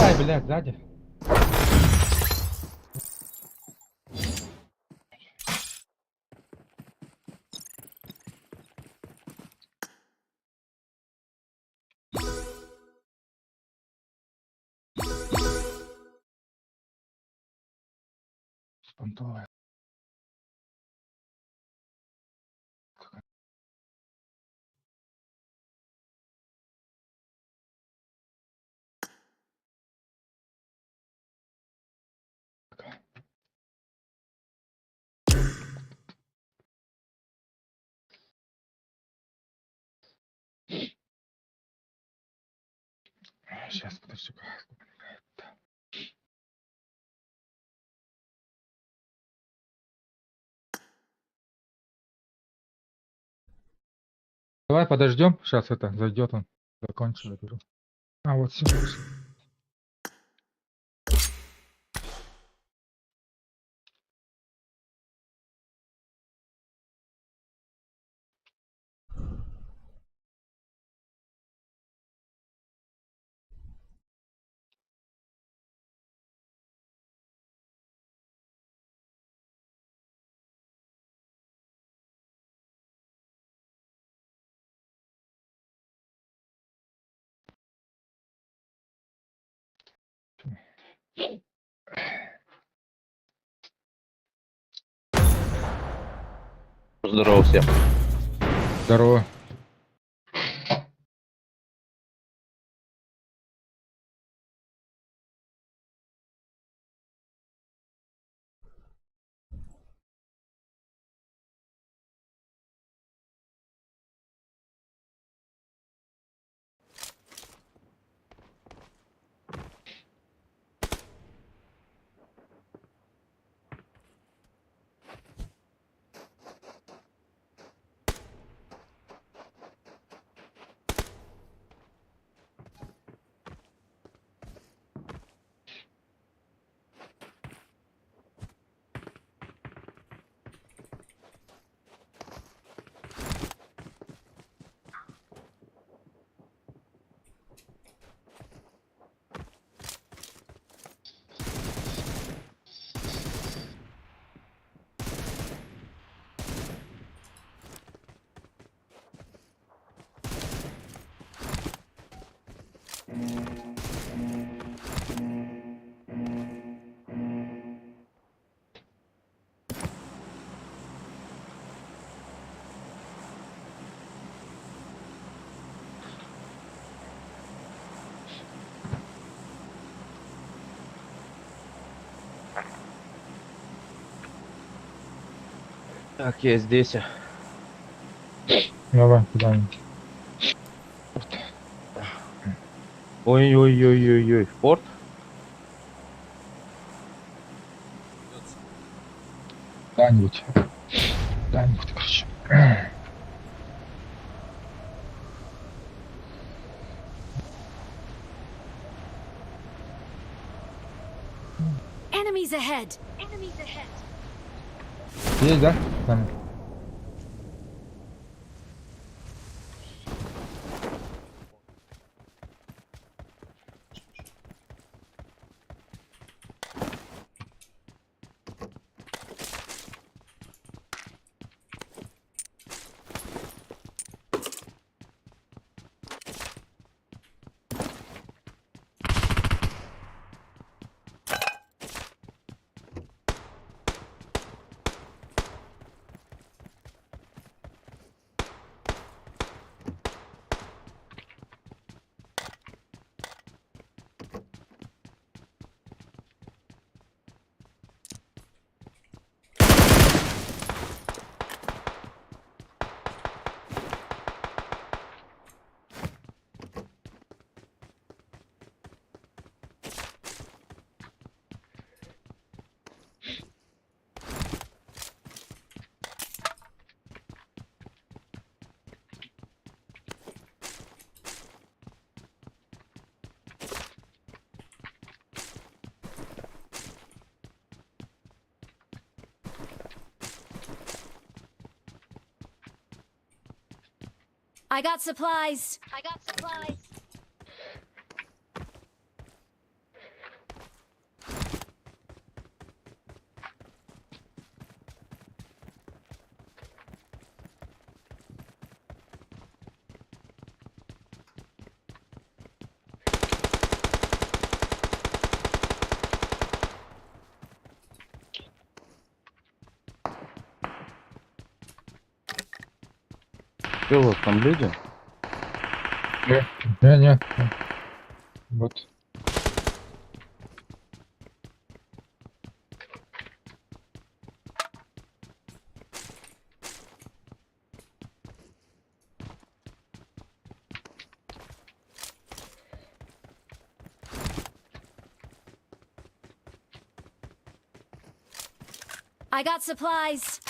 Ай, блядь, сзади. Понтовая. Сейчас, подожди-ка. Давай подождем. Сейчас это зайдет он. Закончил, я говорю. А, вот все. Здорово всем. Здорово. Так, я здесь. Давай, куда-нибудь. Ой-ой-ой-ой-ой. Форт? Куда-нибудь. Куда-нибудь, короче. Enemies ahead! Есть, да? Там. I got supplies! Что у вас там люди? Не. Вот. I got supplies!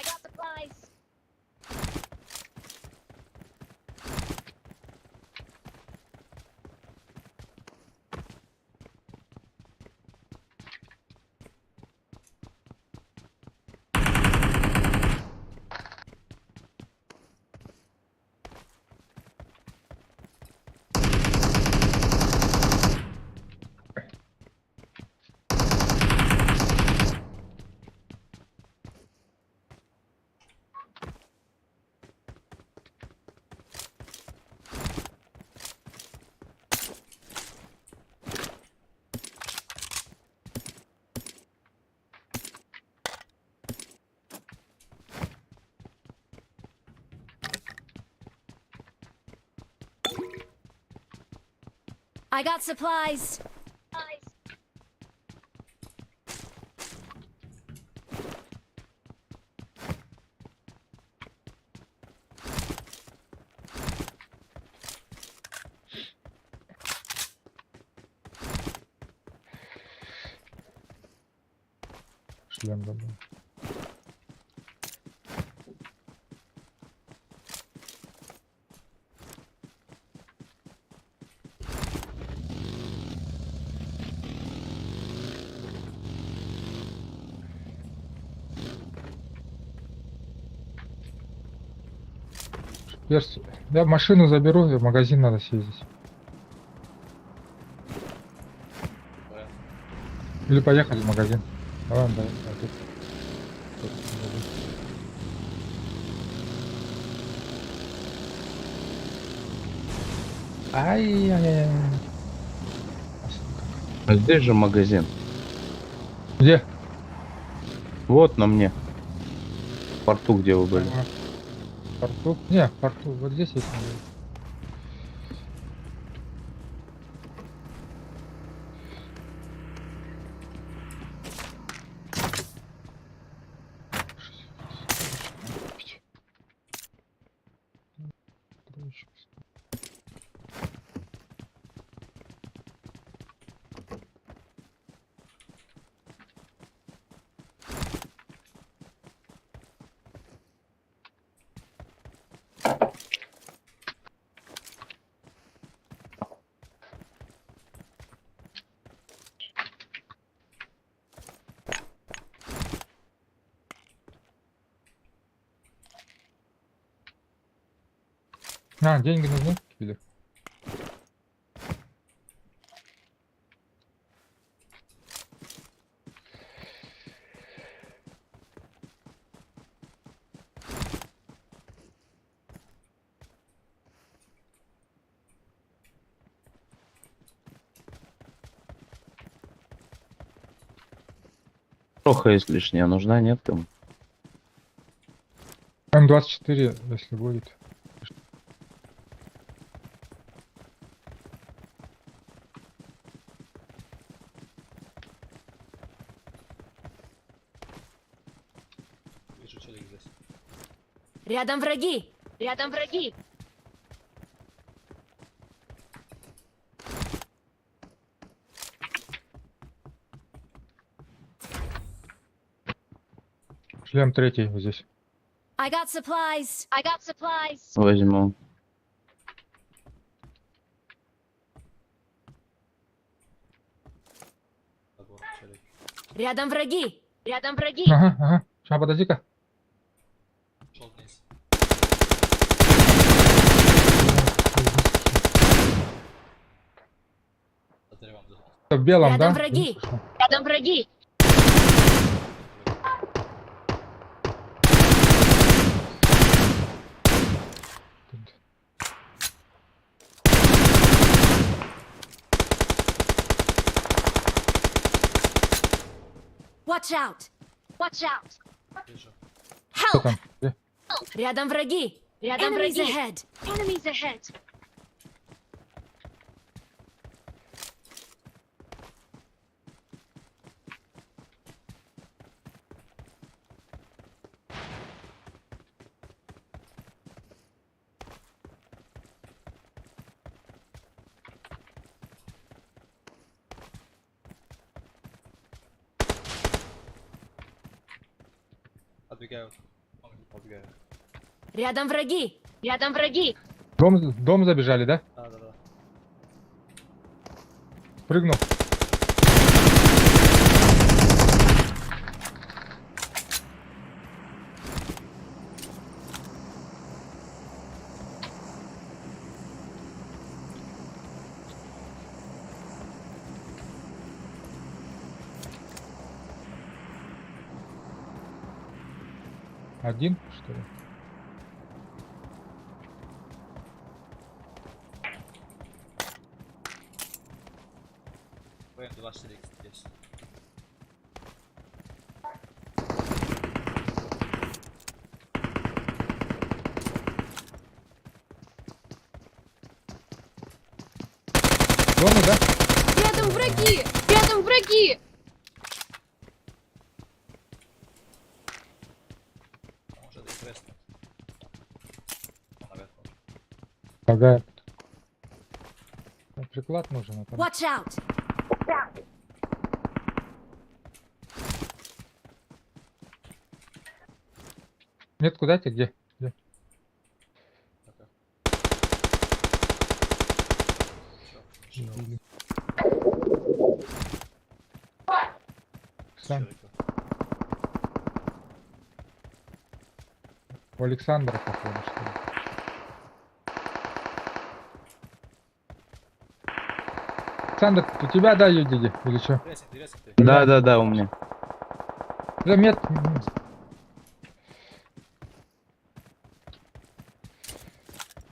I got supplies! Шлем забыл. Я машину заберу, и в магазин надо съездить. Или поехали в магазин. Давай, давай. Ай-яй-яй. А здесь же магазин. Где? Вот на мне. В порту, где вы были. Ага. В порту? Не, в порту. Вот здесь есть магазин. А, деньги нужны? Или? Плохо, если лишняя нужна, нет там. М24, если будет. Вижу человек здесь. Рядом враги! Рядом враги! Шлем третий вот здесь. I got supplies! I got supplies! Возьму. Вот человек. Рядом враги! Рядом враги! Ага, ага. Сейчас, подожди-ка. Шел вниз. За деревом. В белом, Рядом да? враги! Рядом враги! Watch out! Watch out! Вижу. Что Help! там? Где? Рядом враги! Рядом Enemies враги! Ahead. Enemies ahead! Отбегают. Подбегают. Рядом враги! Рядом враги! Дом забежали, да? Да, да, да. Прыгнул. Один, что ли? ВМ-24 здесь. Дома, да? Рядом враги! Рядом враги! Может, и крест. Наверх. Ага. Приклад нужен. А там... Watch out! Нет, куда ты? Где? Где? Убили. Сам. У Александра, походу, что ли. Александр, у тебя, да, едете? Или что? Резкий ты. Да, у меня. Замет.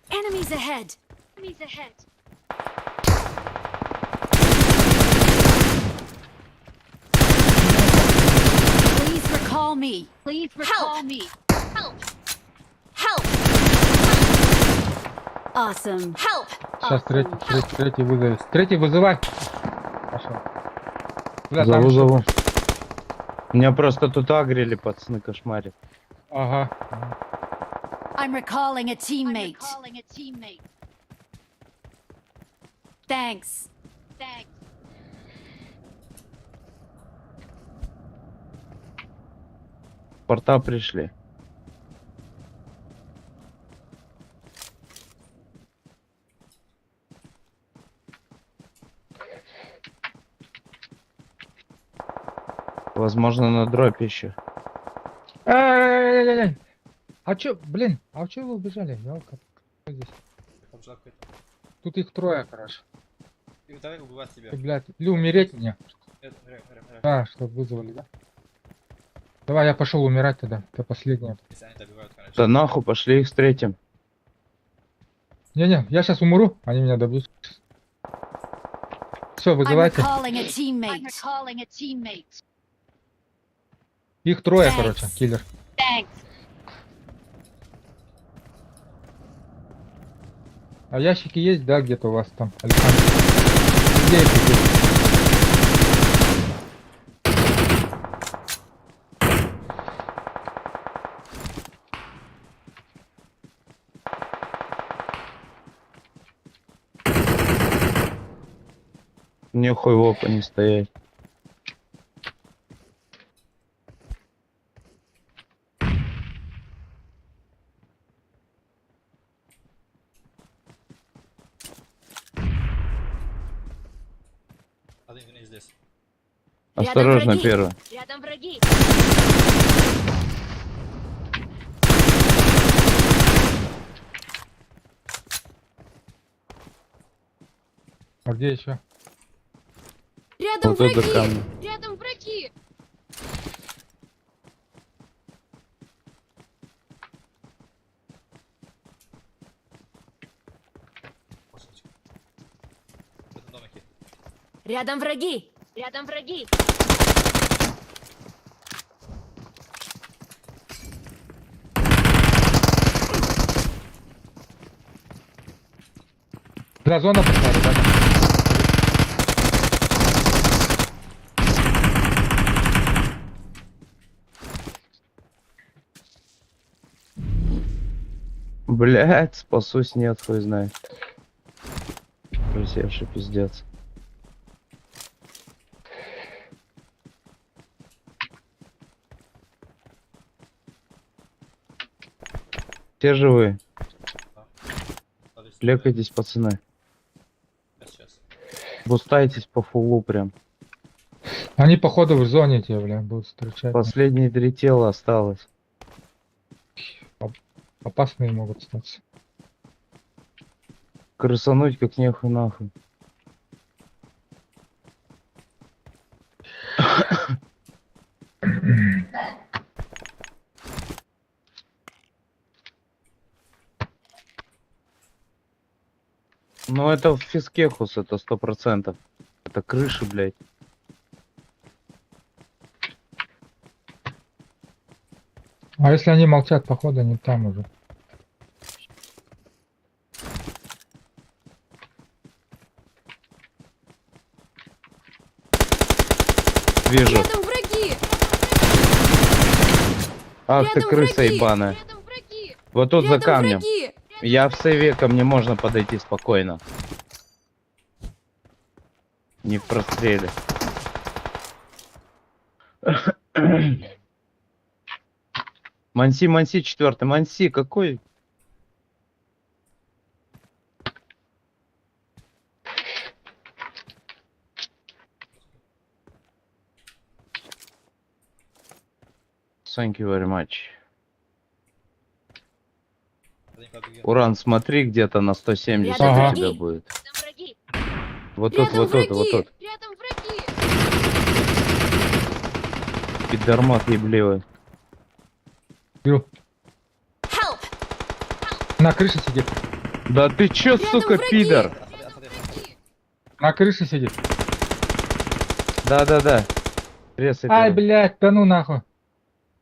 Enemies ahead! Enemies ahead! Please recall me! Please recall me! Help! Help! Awesome! Help! Сейчас третий вызовет. Третий вызывай. Пошел. Бля, там Зову, еще- зову. Меня просто тут агрели, пацаны, кошмарят. Ага. I'm recalling a teammate. Thanks. Thanks. Порта пришли. Возможно, на дропе еще. Ай-яй-яй-яй. А чё, блин, а чё вы убежали? Ёлка, кто здесь? чувак какой-то. Тут их трое, короче. И давай убивать тебя. Ты, блядь, или умереть мне. Умирай. А, чтобы вызвали, да? Давай, я пошел умирать тогда. Это последнее. Если они добивают, конечно. Да нахуй, пошли их встретим. Не-не, я сейчас умру, они меня добьют. Все, I'm вызывайте. recalling a teammate. I'm recalling a teammate. Их трое, Thanks. короче, киллер. Thanks. А ящики есть, да, где-то у вас там, Александр? Где их здесь? Мне хуй в опа не стоять. Один вниз здесь. Осторожно, враги. первый. Рядом враги. А где еще? Рядом Вот это враги. камни. Рядом враги. В этом домике. Рядом враги. Рядом враги. Да, зона пошла, ребята. Блять, спасусь, нет, хуй знает. Просевший пиздец. Все живые. Лекайтесь, пацаны. Сейчас. Бустайтесь по фулу прям. Они, походу, в зоне тебя, бля, будут встречать. Последние 3 тела осталось. Опасные могут стать. Крысануть как нехуй нахуй. Ну это в Фискехус, это 100%. Это крыши, блядь. А если они молчат, походу, они там уже. Вижу. Рядом враги. Ах ты Рядом крыса враги. ебаная. Рядом враги. Вот тут за Рядом камнем. враги. Я в сейве, ко мне можно подойти спокойно. Не в простреле. Манси, четвертый. Манси, какой? Thank you very much. Один побеги. Уран, смотри, где-то на 170 Рядом у враги. тебя будет. Рядом враги. Вот тут, Рядом вот тут, вот враги. тут. Рядом враги. Пидормат ебливый. Беру. Help. На крыше сидит. Да ты чё, Рядом сука, враги. пидор? Рядом враги. На крыше сидит. Да. Резай Ай, туда. блядь, да ну нахуй.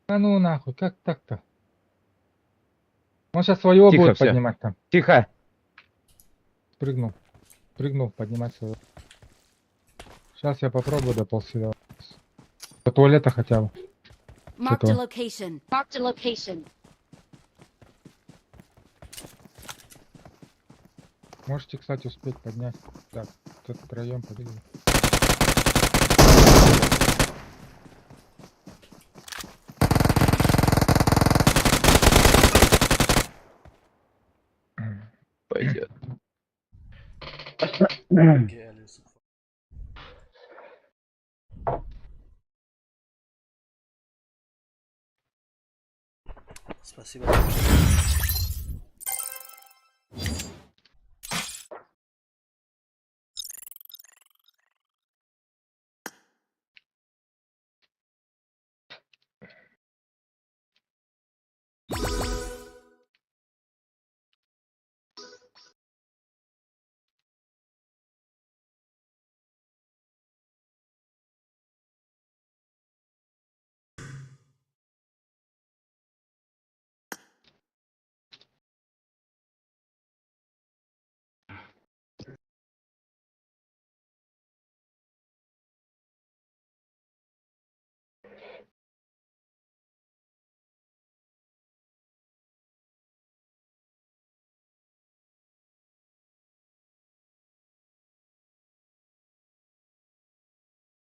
Да ну нахуй, как так-то? Он сейчас своего Тихо, будет всё. поднимать там. Тихо. Прыгнул. Прыгнул, поднимать своего. Сейчас я попробую доползти до до туалета хотя бы. Marked a такое? location. Marked a location. Можете, кстати, успеть поднять. Так, тут втроем подойдем. Пойдет. Гелис. Спасибо.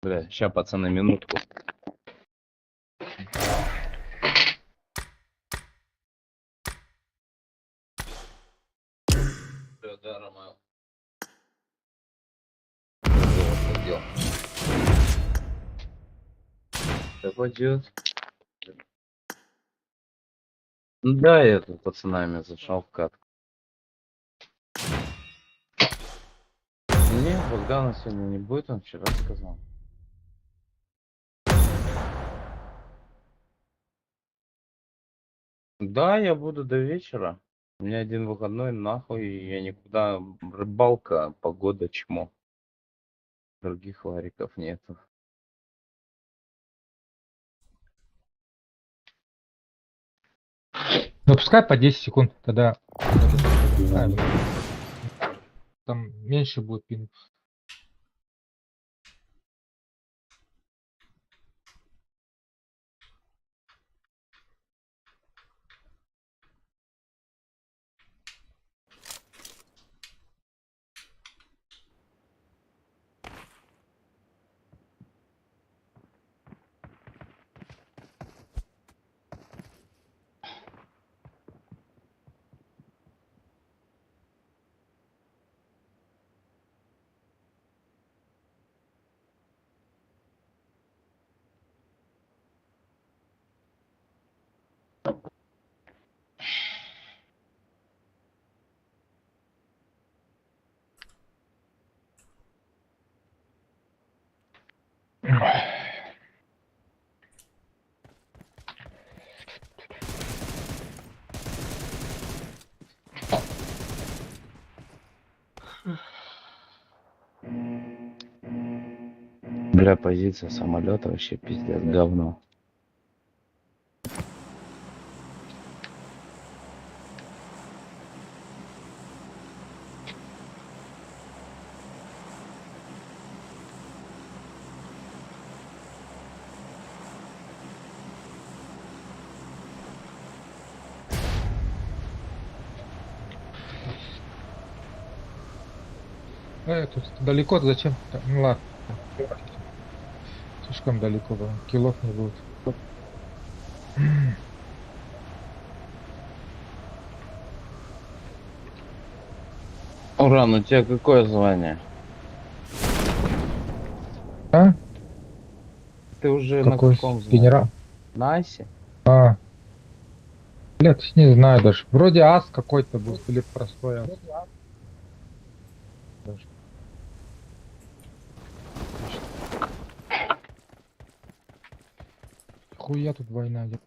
Бля, ща, пацаны, минутку. Да, Ромео. Пойдем. Да пойдет. Да, я тут пацанами зашел в катку. Не, Богдана сегодня не будет, он вчера сказал. Да, я буду до вечера. У меня один выходной, нахуй, и я никуда. Рыбалка, погода, чмо. Других вариков нету. Ну, пускай по 10 секунд, тогда там меньше будет пинг. Бля, позиция самолета вообще пиздец, говно. Тут далеко, зачем? Ну ладно. Слишком далеко было. Киллов не будет. Уран, у тебя какое звание? А? Ты уже Какой на каком звании? генерал? На Асе? А. Блядь, не знаю даже. Вроде ас какой-то был, или простой ас. Даже. Хуя тут война идет.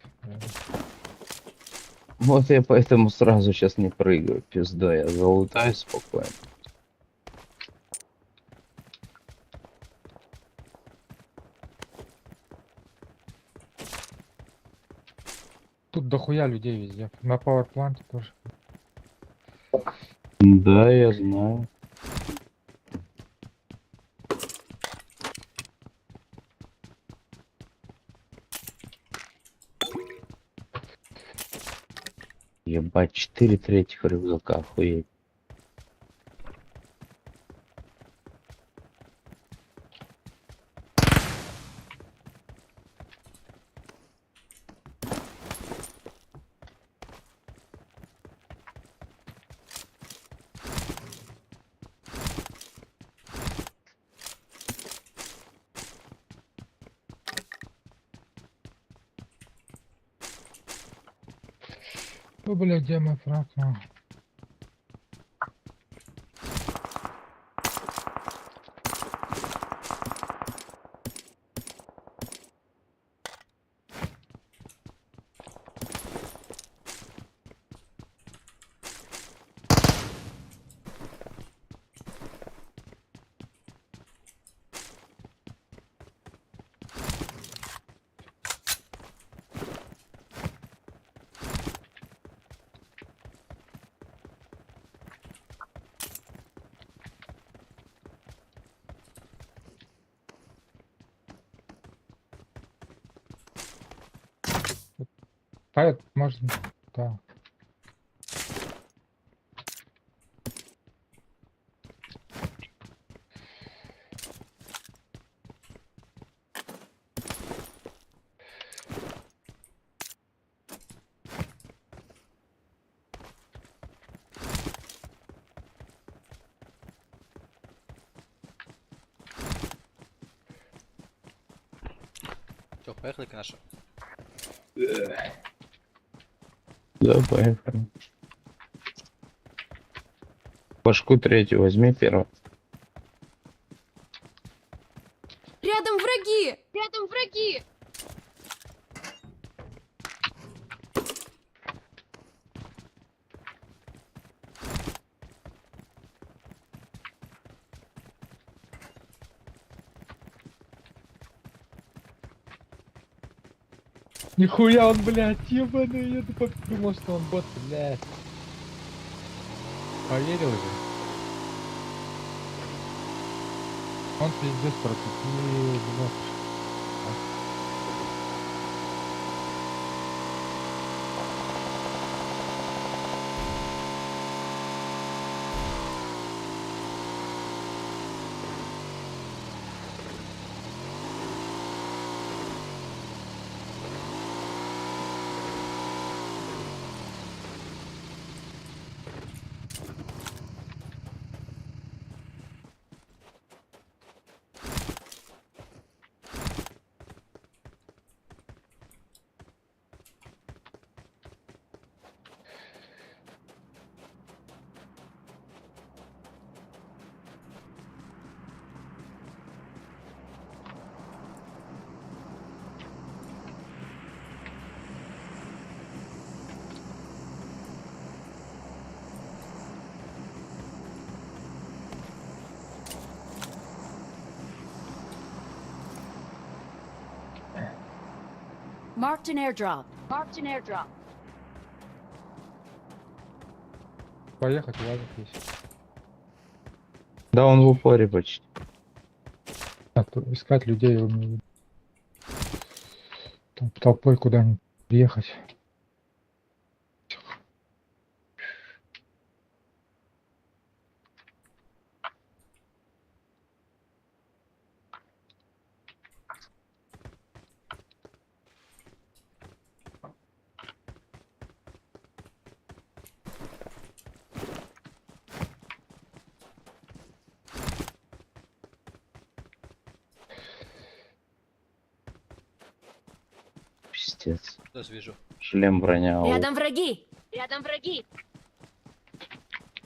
Вот я поэтому сразу сейчас не прыгаю, пизда, я залутаю спокойно. Тут дохуя людей везде. На пауэрпланте тоже. Да, я знаю. Ебать, 4 третьих рюкзака, охуеть. Ну, блядь, где мой фраг? А. А, можно. Да. Что, поехали к нашим? Да, поехали. Башку третью возьми первую. Рядом враги! Рядом враги! Нихуя он, блядь, ебаный, я тупо думал, что он бот, блядь. Поверил же. Он пиздец протупил, блядь. Marked an airdrop. Marked an airdrop. Поехать, ладно, есть. Да, он в упоре почти. А, то искать людей, я умею. Там толпой куда-нибудь ехать. Пиздец. Сейчас вижу. Шлем, броня. аук. Рядом враги! Рядом враги!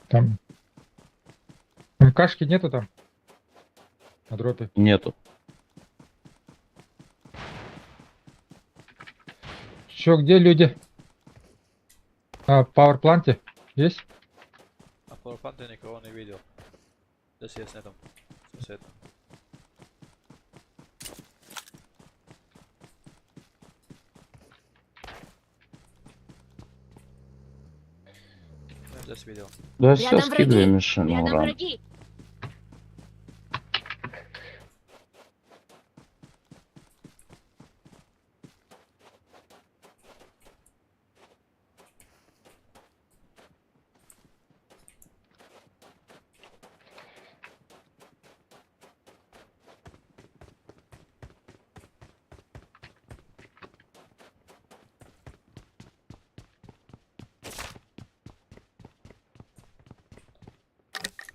Там. МКшки нету там? На дропе. Нету. Чё, где люди? А, в пауэрпланте? Есть? На пауэрпланте я никого не видел. Здесь есть на этом. Сосед. Я здесь видел. Да, все, Рядом враги! скидывай машину, Рядом уран. враги!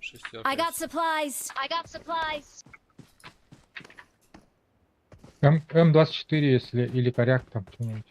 Шестерка. I got supplies! I got supplies! М24, если, или коряк там что-нибудь.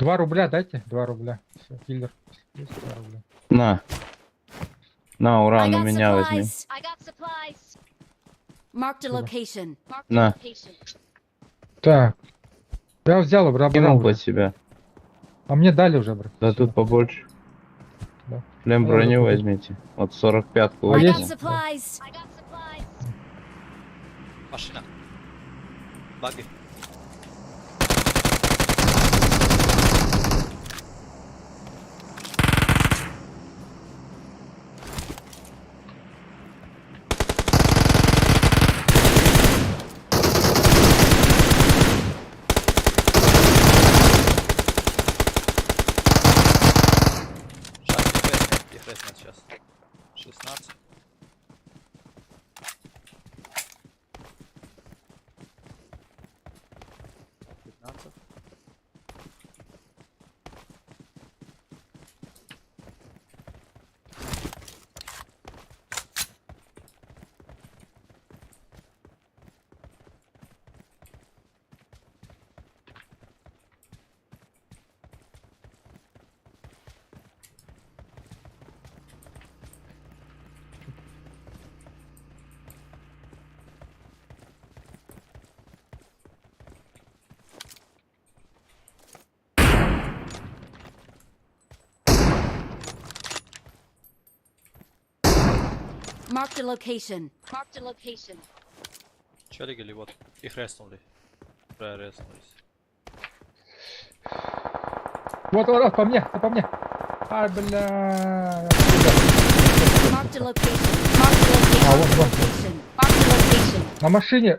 $2 дайте, $2. Все, киллер. Есть 2 рубля. На. На, I уран, у got меня возьми. supplies! I got supplies! Marked a location. Marked a На. location. Так. Я взял, брат. Кинул под себя. А мне дали уже, брат. Да Всё. тут побольше. Да. Шлем, А, броню да, возьмите. Вот 45-ку А I got есть? возьмите. supplies! I got supplies! Машина. баги. Их резнет сейчас. 16. 15. Marked a location. Marked a location. Чё ли вот? Их резнули. Прорезнулись. Вот, по мне, по мне. Ай, бля. Marked a location. Marked a location. А, вот. Location. Marked a location. На машине.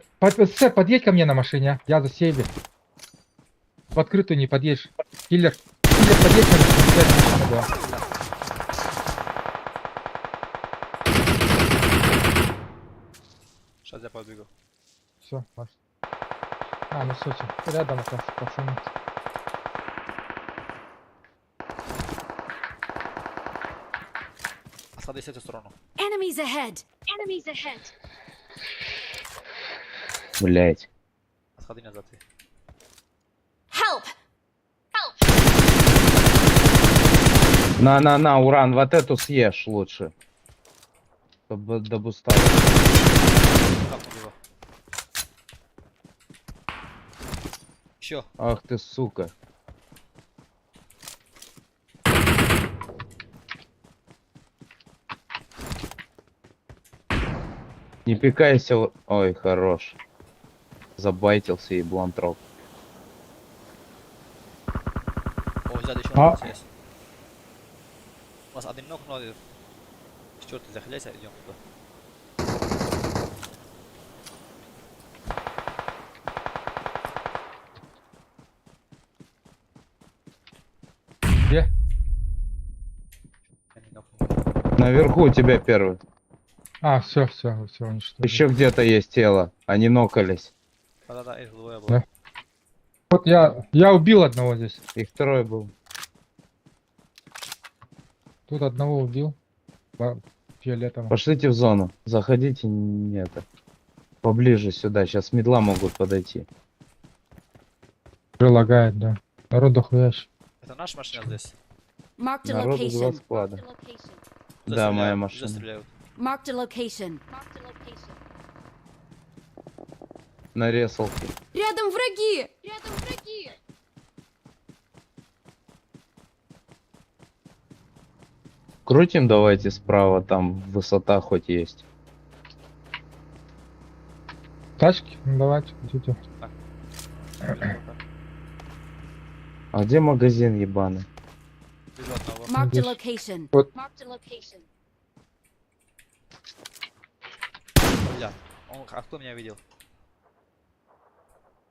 Сэр, подъедь ко мне на машине, а? Я за сейве. В открытую не подъедешь. Киллер. Киллер, подъедь ко мне. Опять машина была. Сейчас я побегу. Все, маш. А, ну все, рядом как раз, пацаны. Садись в эту сторону. Enemies ahead. Enemies ahead. Блять. Сходи назад. Ты. Help. Help. На, Уран, вот эту съешь лучше. Чтобы добустать. Капнул его. Еще. Ах ты, сука. Не пикайся. Ой, хорош. Забайтился и блантроп. О, сзади еще А. один есть. У нас один ног, но... Черт, заходяйся, идем туда. Где? Я не нокнул. Наверху у тебя первый. А, все, уничтожил. Еще где-то есть тело. Они нокались. Да-да-да, их двое было. Да. Вот я убил одного здесь. Их трое был. Тут одного убил. Фиолетового. Пошлите в зону. Заходите, не это. Поближе сюда. Сейчас медла могут подойти. Уже лагает, да. Народу хуящий. Это наша машина здесь? Marked a Народу два location. склада. Marked a location. Да, моя Застреляют, машина. Застреляют. Marked a location. Marked a location. На ресалке. Рядом враги! Рядом враги! Крутим давайте справа. Там высота хоть есть. Тачки? Ну давайте, идите. А где магазин ебаный? Вижу одного. Marked a Здесь. location. Вот. Marked a location. Бля. А кто меня видел?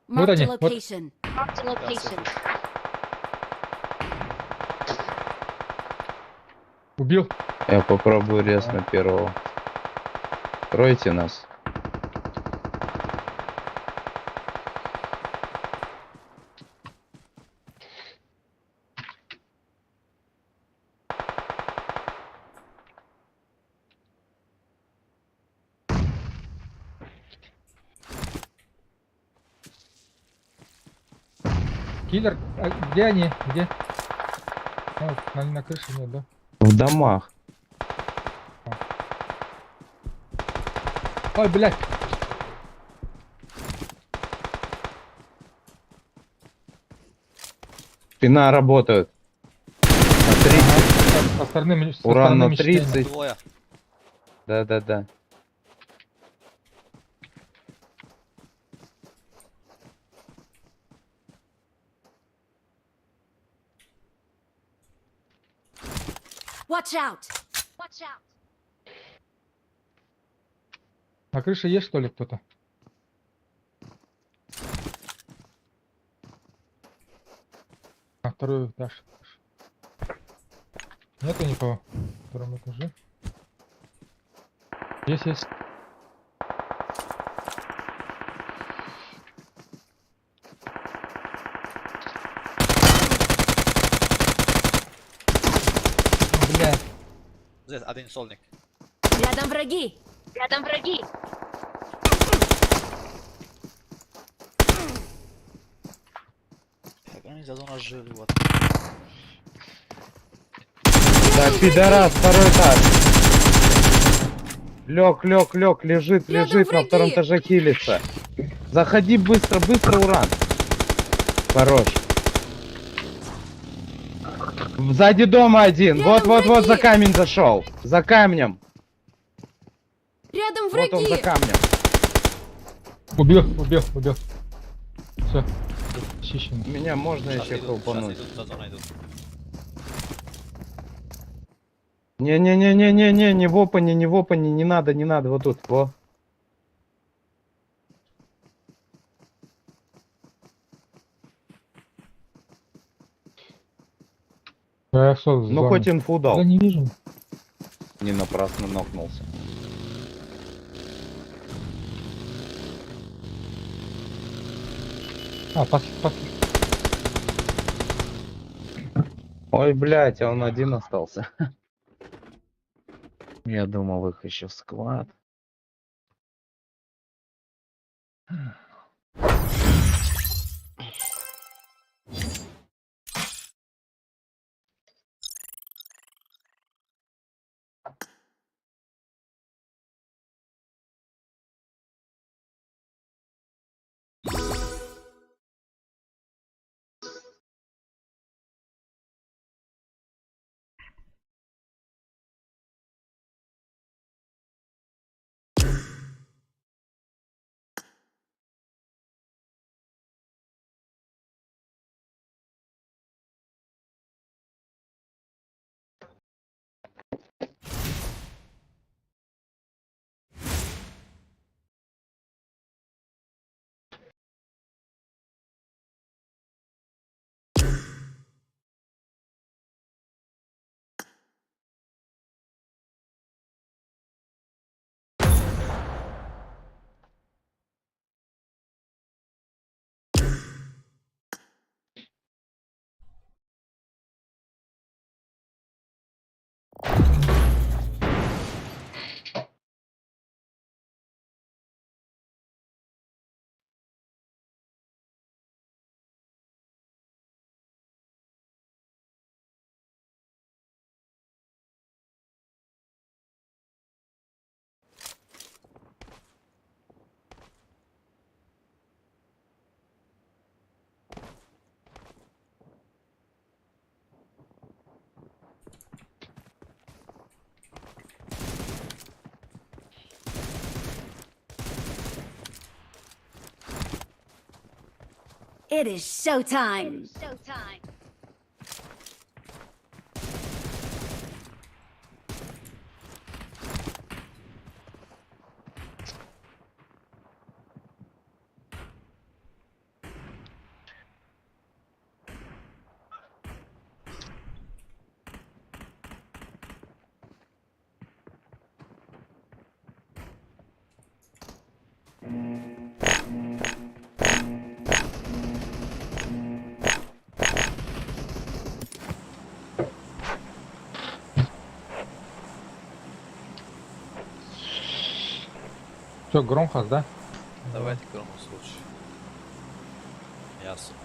Вот Marked a они, вот. location. Marked a Да, location. слышу. Убил. Я попробую рез на первого. Тройте нас. Киллер. А, где они? Где? А, они на крыше нет, да? В домах. Ой, блядь. Спина работает. На 30. Со стороны, со Уран стороны на мечтания. 30. Двое. Да. Watch out! Watch out! На крыше есть что ли кто-то? На второй этаж. Нету никого на втором этаже. Есть. Блядь. Здесь один сольник. Рядом враги! Рядом враги! Как они за зону жили, вот. Да, пидорас, второй этаж. Лег, лежит на враги. втором этаже хилится. Заходи быстро, уран. Хорош. Сзади дома один. Рядом Вот, враги. за камень зашел. За камнем. Рядом Вот он за враги! камнем. Убил. Все. Чищено. Меня можно Сейчас еще идут, хлопануть. за зоной идут. Не, не в опане, не надо, вот тут, во. Я что, в Ну зоне? хоть инфу дал. Да не вижу. Не напрасно нокнулся. Пас. Ой, блядь, а он один остался. Я думал, их еще сквад. It is showtime! Все, Громхас, да? Давайте к первому случаю. Ясно.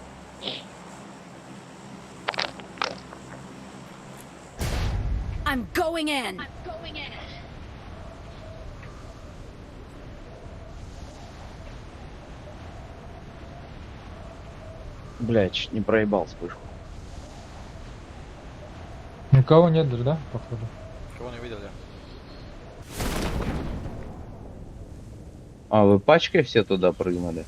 I'm going in! Блядь, чуть не проебал вспышку. Никого нет даже, да, походу? Кого не видели? А, вы пачкой все туда прыгнули?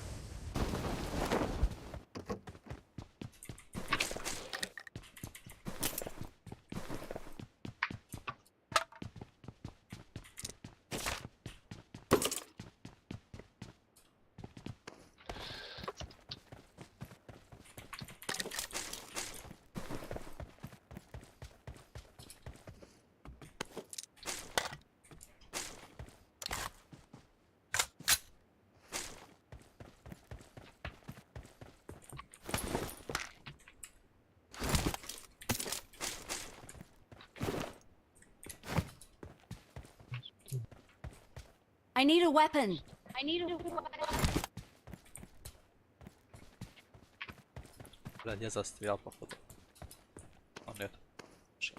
I need a weapon. I need a weapon. Блядь, я застрял, походу. О, нет. Ши.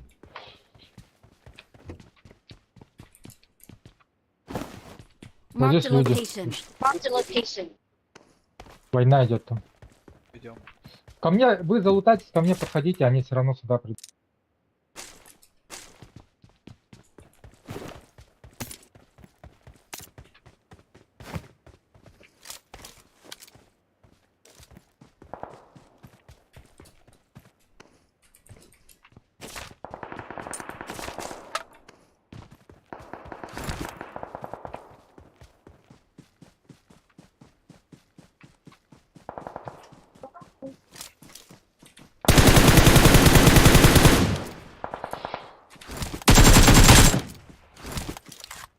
Вот Marked здесь a люди. location. Marked a location. Война идет там. Идем. Ко мне, вы залутайтесь, ко мне подходите, они все равно сюда придут.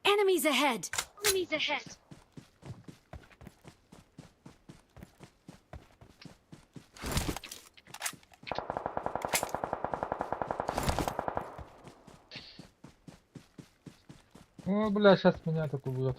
Enemies ahead. Enemies ahead. О, бля, сейчас меня так убьет.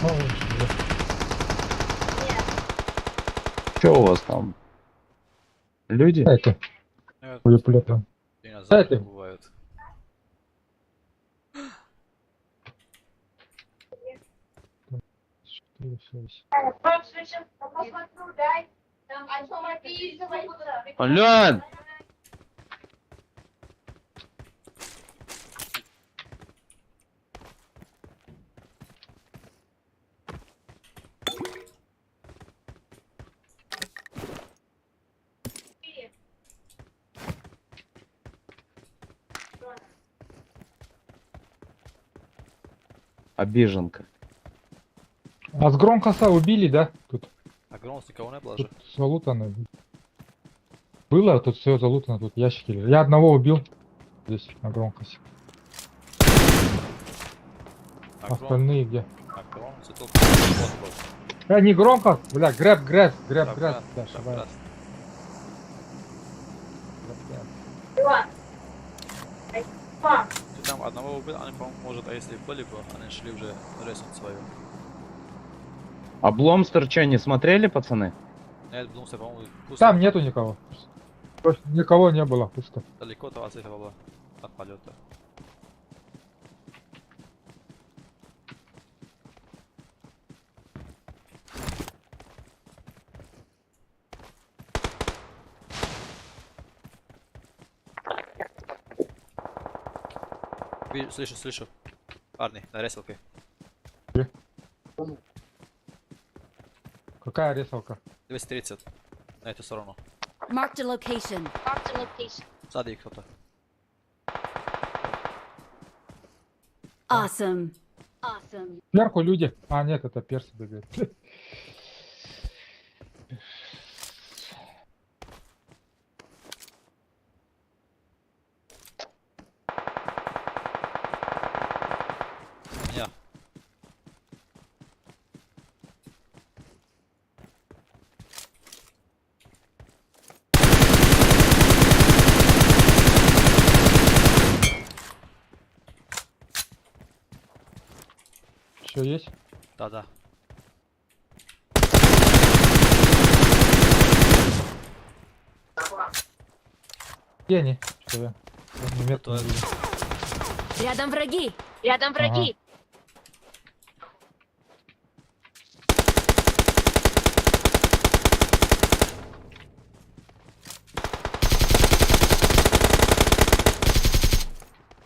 Ой, бля. Что у вас там? Люди? Это, Нет, пулеметом. динозавры Кстати. бывают. Ален! Обиженка. А с Громкоса убили, да? Тут, А громов никого не было же? тут залутано. Было, тут все залутано, тут ящики лежат. Я одного убил. Здесь, на Громкосе. А гром, Остальные где? а гром, це тут вот. Не Громкос, бля, грэб, Да, да, брат, ошибаюсь. Ты там одного убил, они, по-моему, может, а если были бы, они шли уже резнуть свою. Обломстер что, не смотрели, пацаны? Нет, Блумстер, по-моему, пусто. Там нету никого. Просто никого не было, пусто. Далеко-то от этого было, от полета. Слышу, слышу. Парни, на реселке. Какая ресалка? 230. На эту сторону. Marked a location. Marked a location. Сзади кто-то. Awesome. Awesome. Сверху люди. А, нет, это персы бегают. Меня. Еще есть? Да-да. Где они? Что я? Не метку Это- не вижу. Рядом враги. Рядом враги.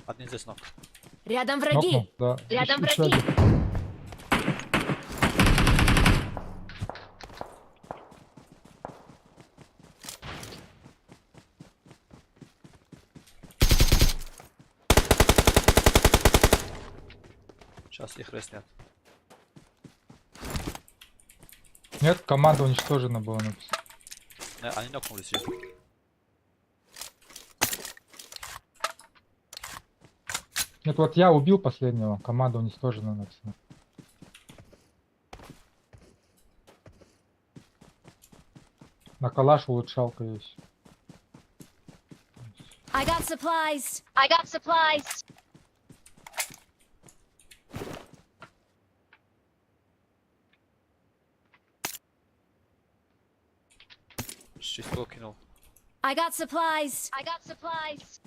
Один здесь ног. Рядом Нокнул, враги. да. Рядом Еще враги. один. Сейчас их резнет. Нет, команда уничтожена была написано. Не, они нокнулись ее. Нет, вот я убил последнего, команда уничтожена написано. На калаш улучшалка есть. I got supplies. I got supplies. Чистого кинул. I got supplies. I got supplies.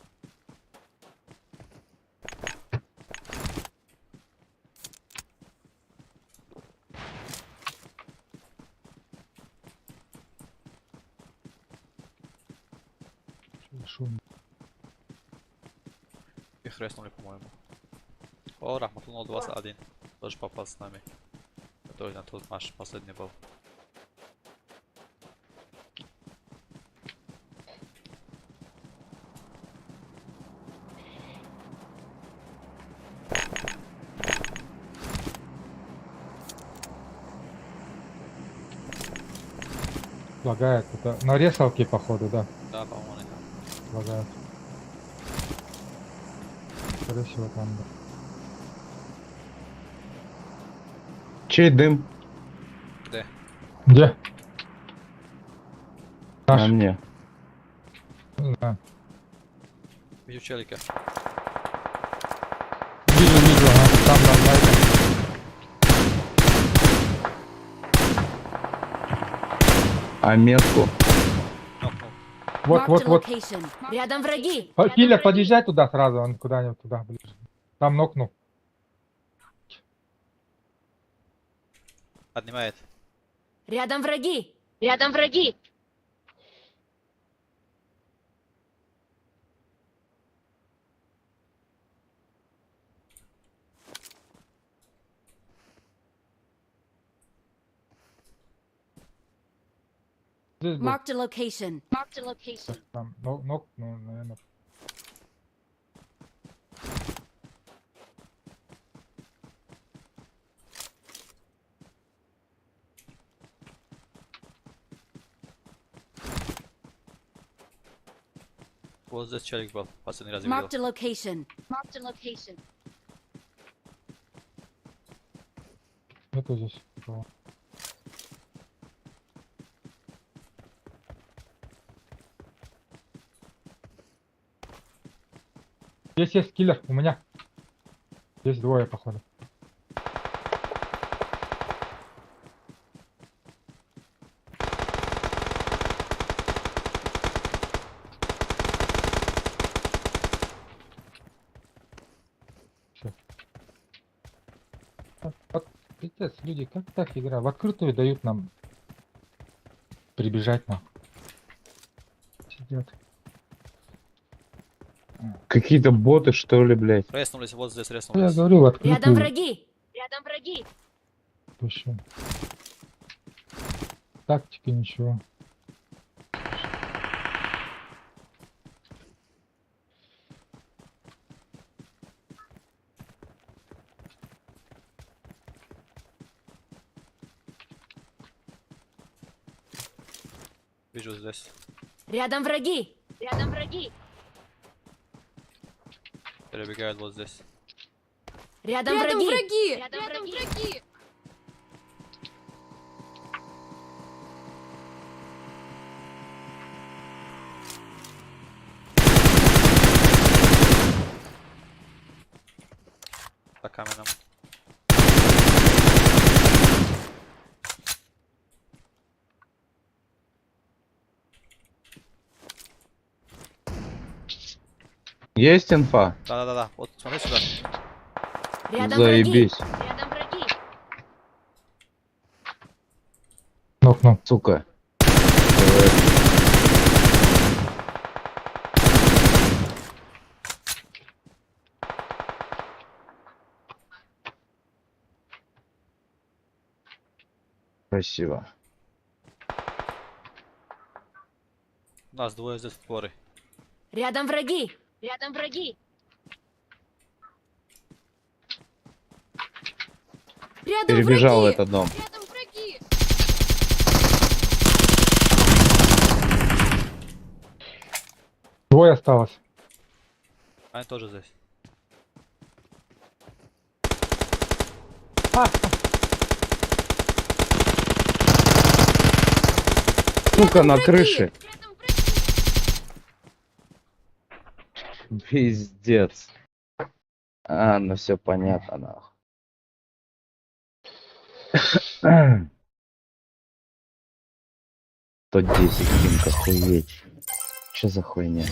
Шум. Их резнули, по-моему. О, Рахматуллах 21. Тоже попал с нами. Это на тот наш последний был. Лагает. Это на ресалке, походу, да. Да, по-моему, они там. Лагает. Скорее всего, там, да. Чей дым? Где? Где? Наш. На мне. Не знаю. Вижу челика. Вижу, ага. Там на лайте. А метку? Нокнул. Вот, Marked вот, a вот. location. Рядом враги. Киля, подъезжай туда сразу, он куда-нибудь туда ближе. Там нокнул. Поднимает. Рядом враги. Рядом враги. Здесь был. Marked a location. Marked a location. Там нок, ну, наверное. Вот здесь челик был. Последний раз Marked видел. a location. Marked a location. Нету здесь никого. Здесь есть киллер у меня. Здесь двое, походу. Всё. Вот, пиздец, люди, как так игра? В открытую дают нам прибежать нам. Сидят. Какие-то боты, что ли, блядь? Резнулись, вот здесь Я резнулись. говорю, в Рядом открытую враги. Рядом враги. пущу. Тактики ничего. Вижу здесь. Рядом враги. Рядом враги. Перебегают вот здесь. Рядом враги. Рядом враги. За каменем. Есть инфа? Да-да-да-да. Вот смотри сюда. Рядом враги. Заебись. Рядом враги. Нокнул. Сука. Спасибо. У нас двое здесь в упоре. Рядом враги. Рядом враги. Рядом Перебежал в враги. этот дом. Рядом враги. Двое осталось. Они тоже здесь. А, Сука, на враги. крыше. Рядом враги. Пиздец. А, ну все понятно, нахуй. 110 кинг, охуеть. Че за хуйня?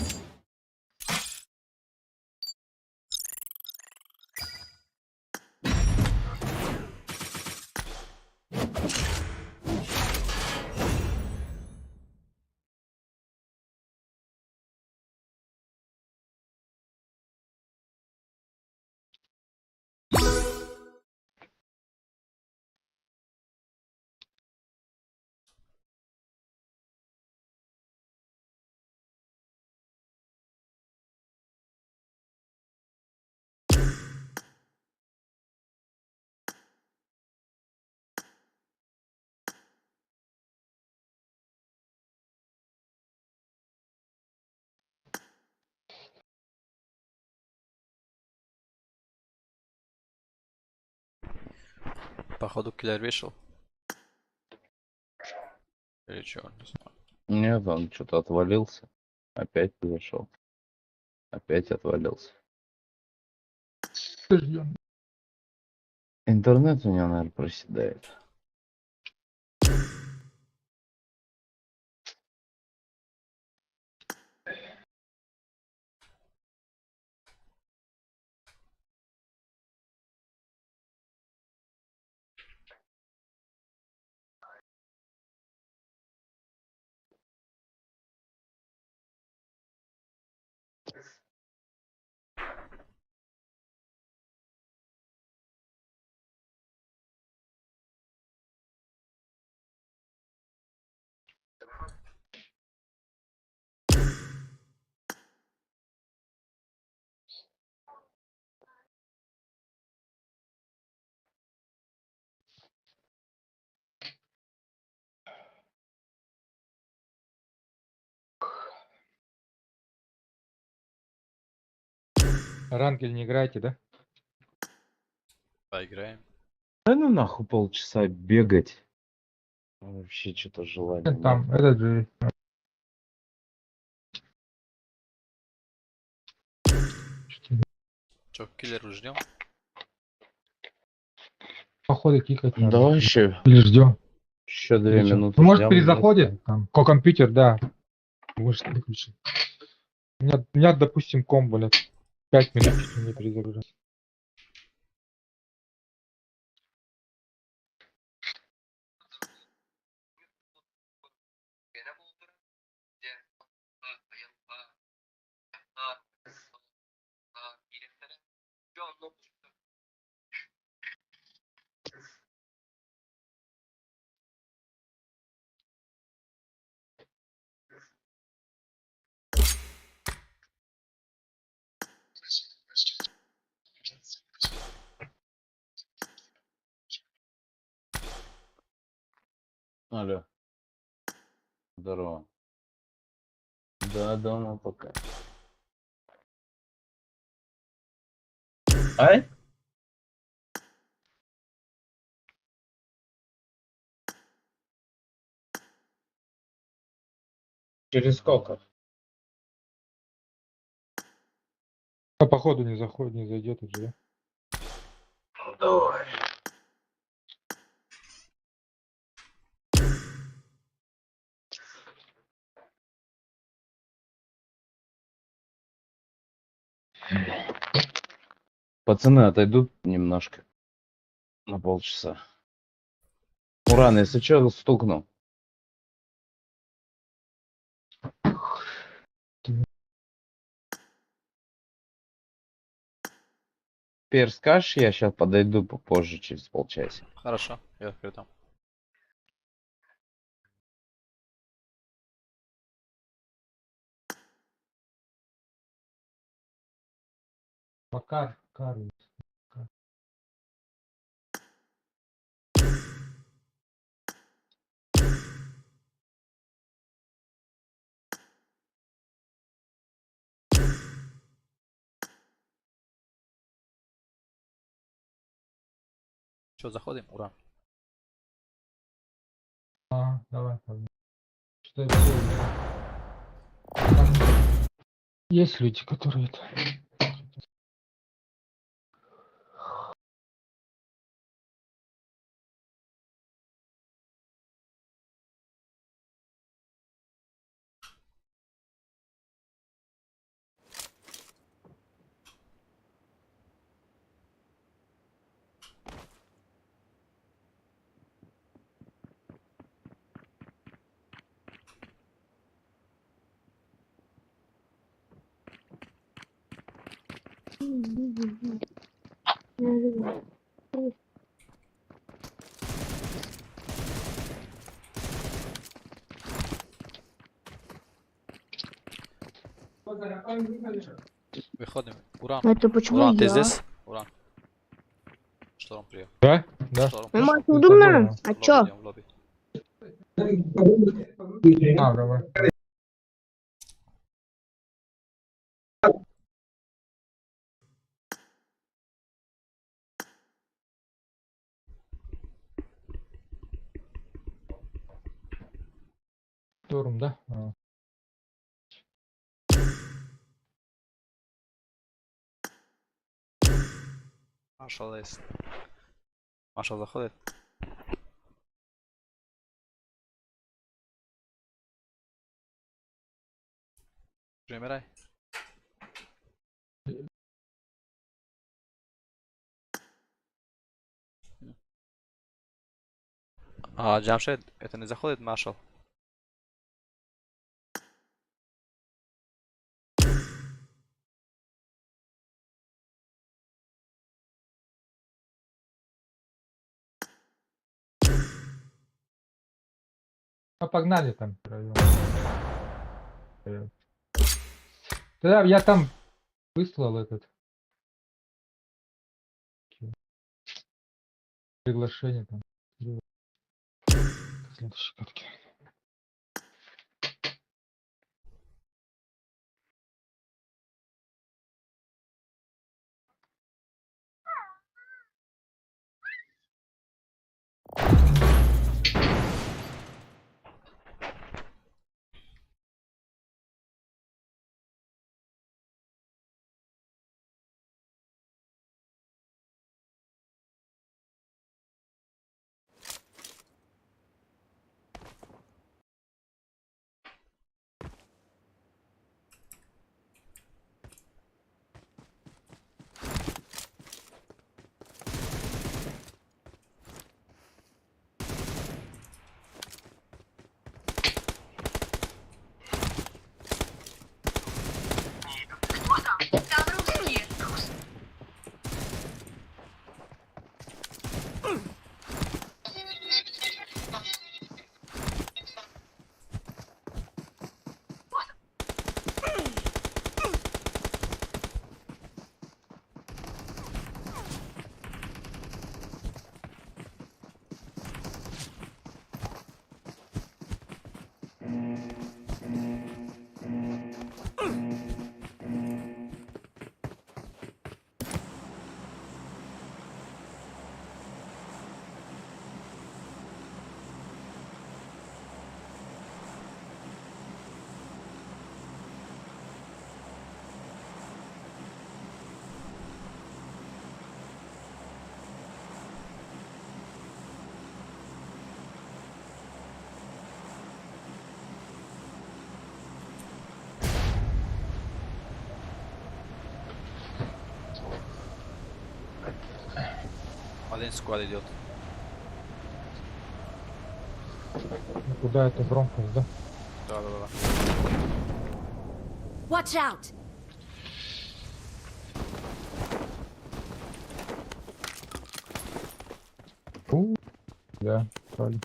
Походу киллер вышел. Или чё, не знаю. Нет, он что-то отвалился. Опять зашел. Опять отвалился. ждем. Интернет у него, наверное, проседает. Рангель не играете, да? Поиграем. Да ну нахуй полчаса бегать. Вообще что-то желания нет. Там, этот же. Чё, киллеру ждем? Походу кикать надо. Давай еще Или ждем. еще 2 Или чё? минуты. Ну, может, ждем, при нет? заходе, там, компьютер, да. Может, выключить. У меня, допустим, блядь, 5 минут чуть ли не перезагружать. Алло. Здорово. Да, дома пока. Ай? Через сколько? А походу не заходит, не зайдет уже, да? Давай. Пацаны отойдут немножко. На полчаса. Уран, если что, стукну. Теперь скажешь, я сейчас подойду попозже, через полчаса. Хорошо, я передам. Макар, Макар. Что, заходим? Ура. Давай, погнали. Что это? Там есть люди, которые это... Выходим. Уран. Это почему Уран, ты я? здесь? Уран. Шторм приехал. Да? Да. Шторм. Мама, Ну, удобно? свободно. А В лобби чё? идем, в лобби. Давай. Штурм, да? Маршал есть. Маршал заходит. Примеряй. А, Джамшед, это не заходит, Маршал? Погнали там втроём. Да, я там выслал этот приглашение там. Следующей катке. Один сквад идет. Ну, куда это громкость, да? Да. Watch out! Да, правильно.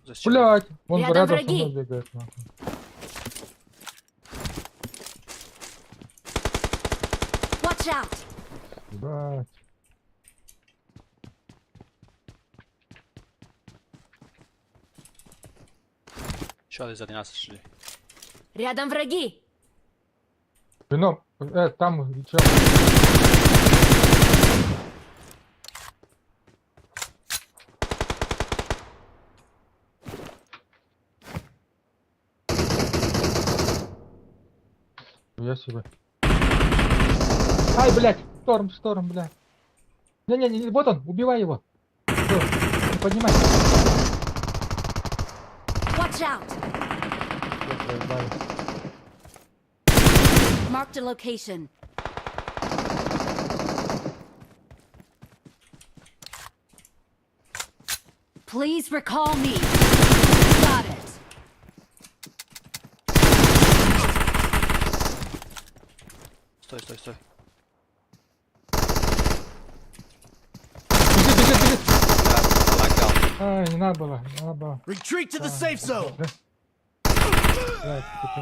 Зачем? Блять, он Рядом рядом со враги. мной бегает, нахуй. Watch out! Блять. Еще один сзади нас шли. Рядом враги! Вино, там, чё? Я себе. Ай, блядь, шторм, блядь. Не, вот он, убивай его. Всё, не поднимай. Watch out! Я проебаю. Marked a location. Please recall me. Got it. Стой. Бежит. Я лагал. Ай, не надо было. Retreat to the safe zone. Блядь, тихо.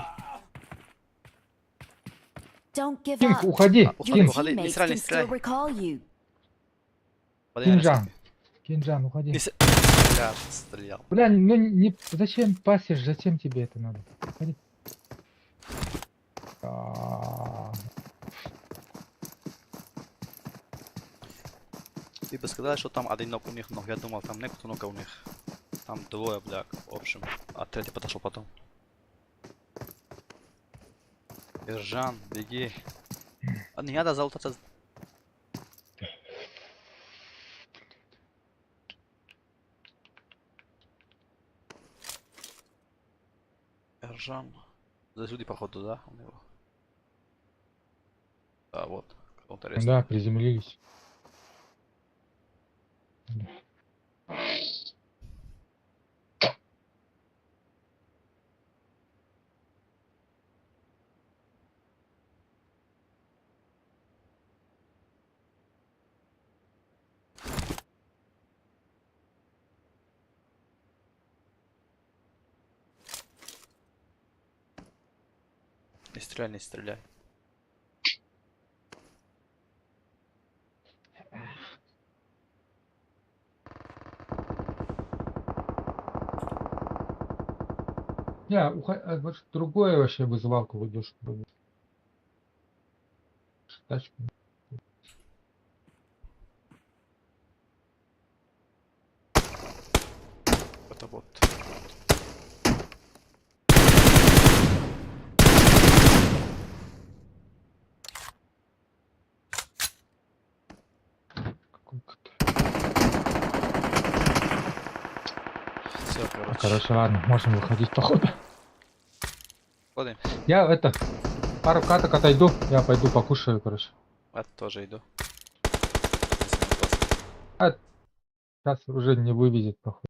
Don't give Кинг, up. уходи. Уходи, Your Кинг, уходи. Не teammates стреляй, can не стреляй. still recall you. Один рядом. Кинджан, уходи. Не с- Бля, стрелял. Бля, ну не, зачем пасешь, зачем тебе это надо? Уходи. Ты бы сказал, что там один ног у них, но я думал, там нет нога у них. Там двое, бля, в общем. А третий подошел потом. Ержан, беги. А не надо залутаться. Ержан. Здесь люди, походу, да, у него? Да, вот. Интересно. Да, приземлились. Не стреляй. Вот другое вообще вызывалку выйдешь. Тачку. Это вот. Все, короче. Короче, ладно, можем выходить походу. Ходим. Я пару каток отойду, я пойду покушаю, короче. Я тоже иду. Сейчас уже не вывезет, походу.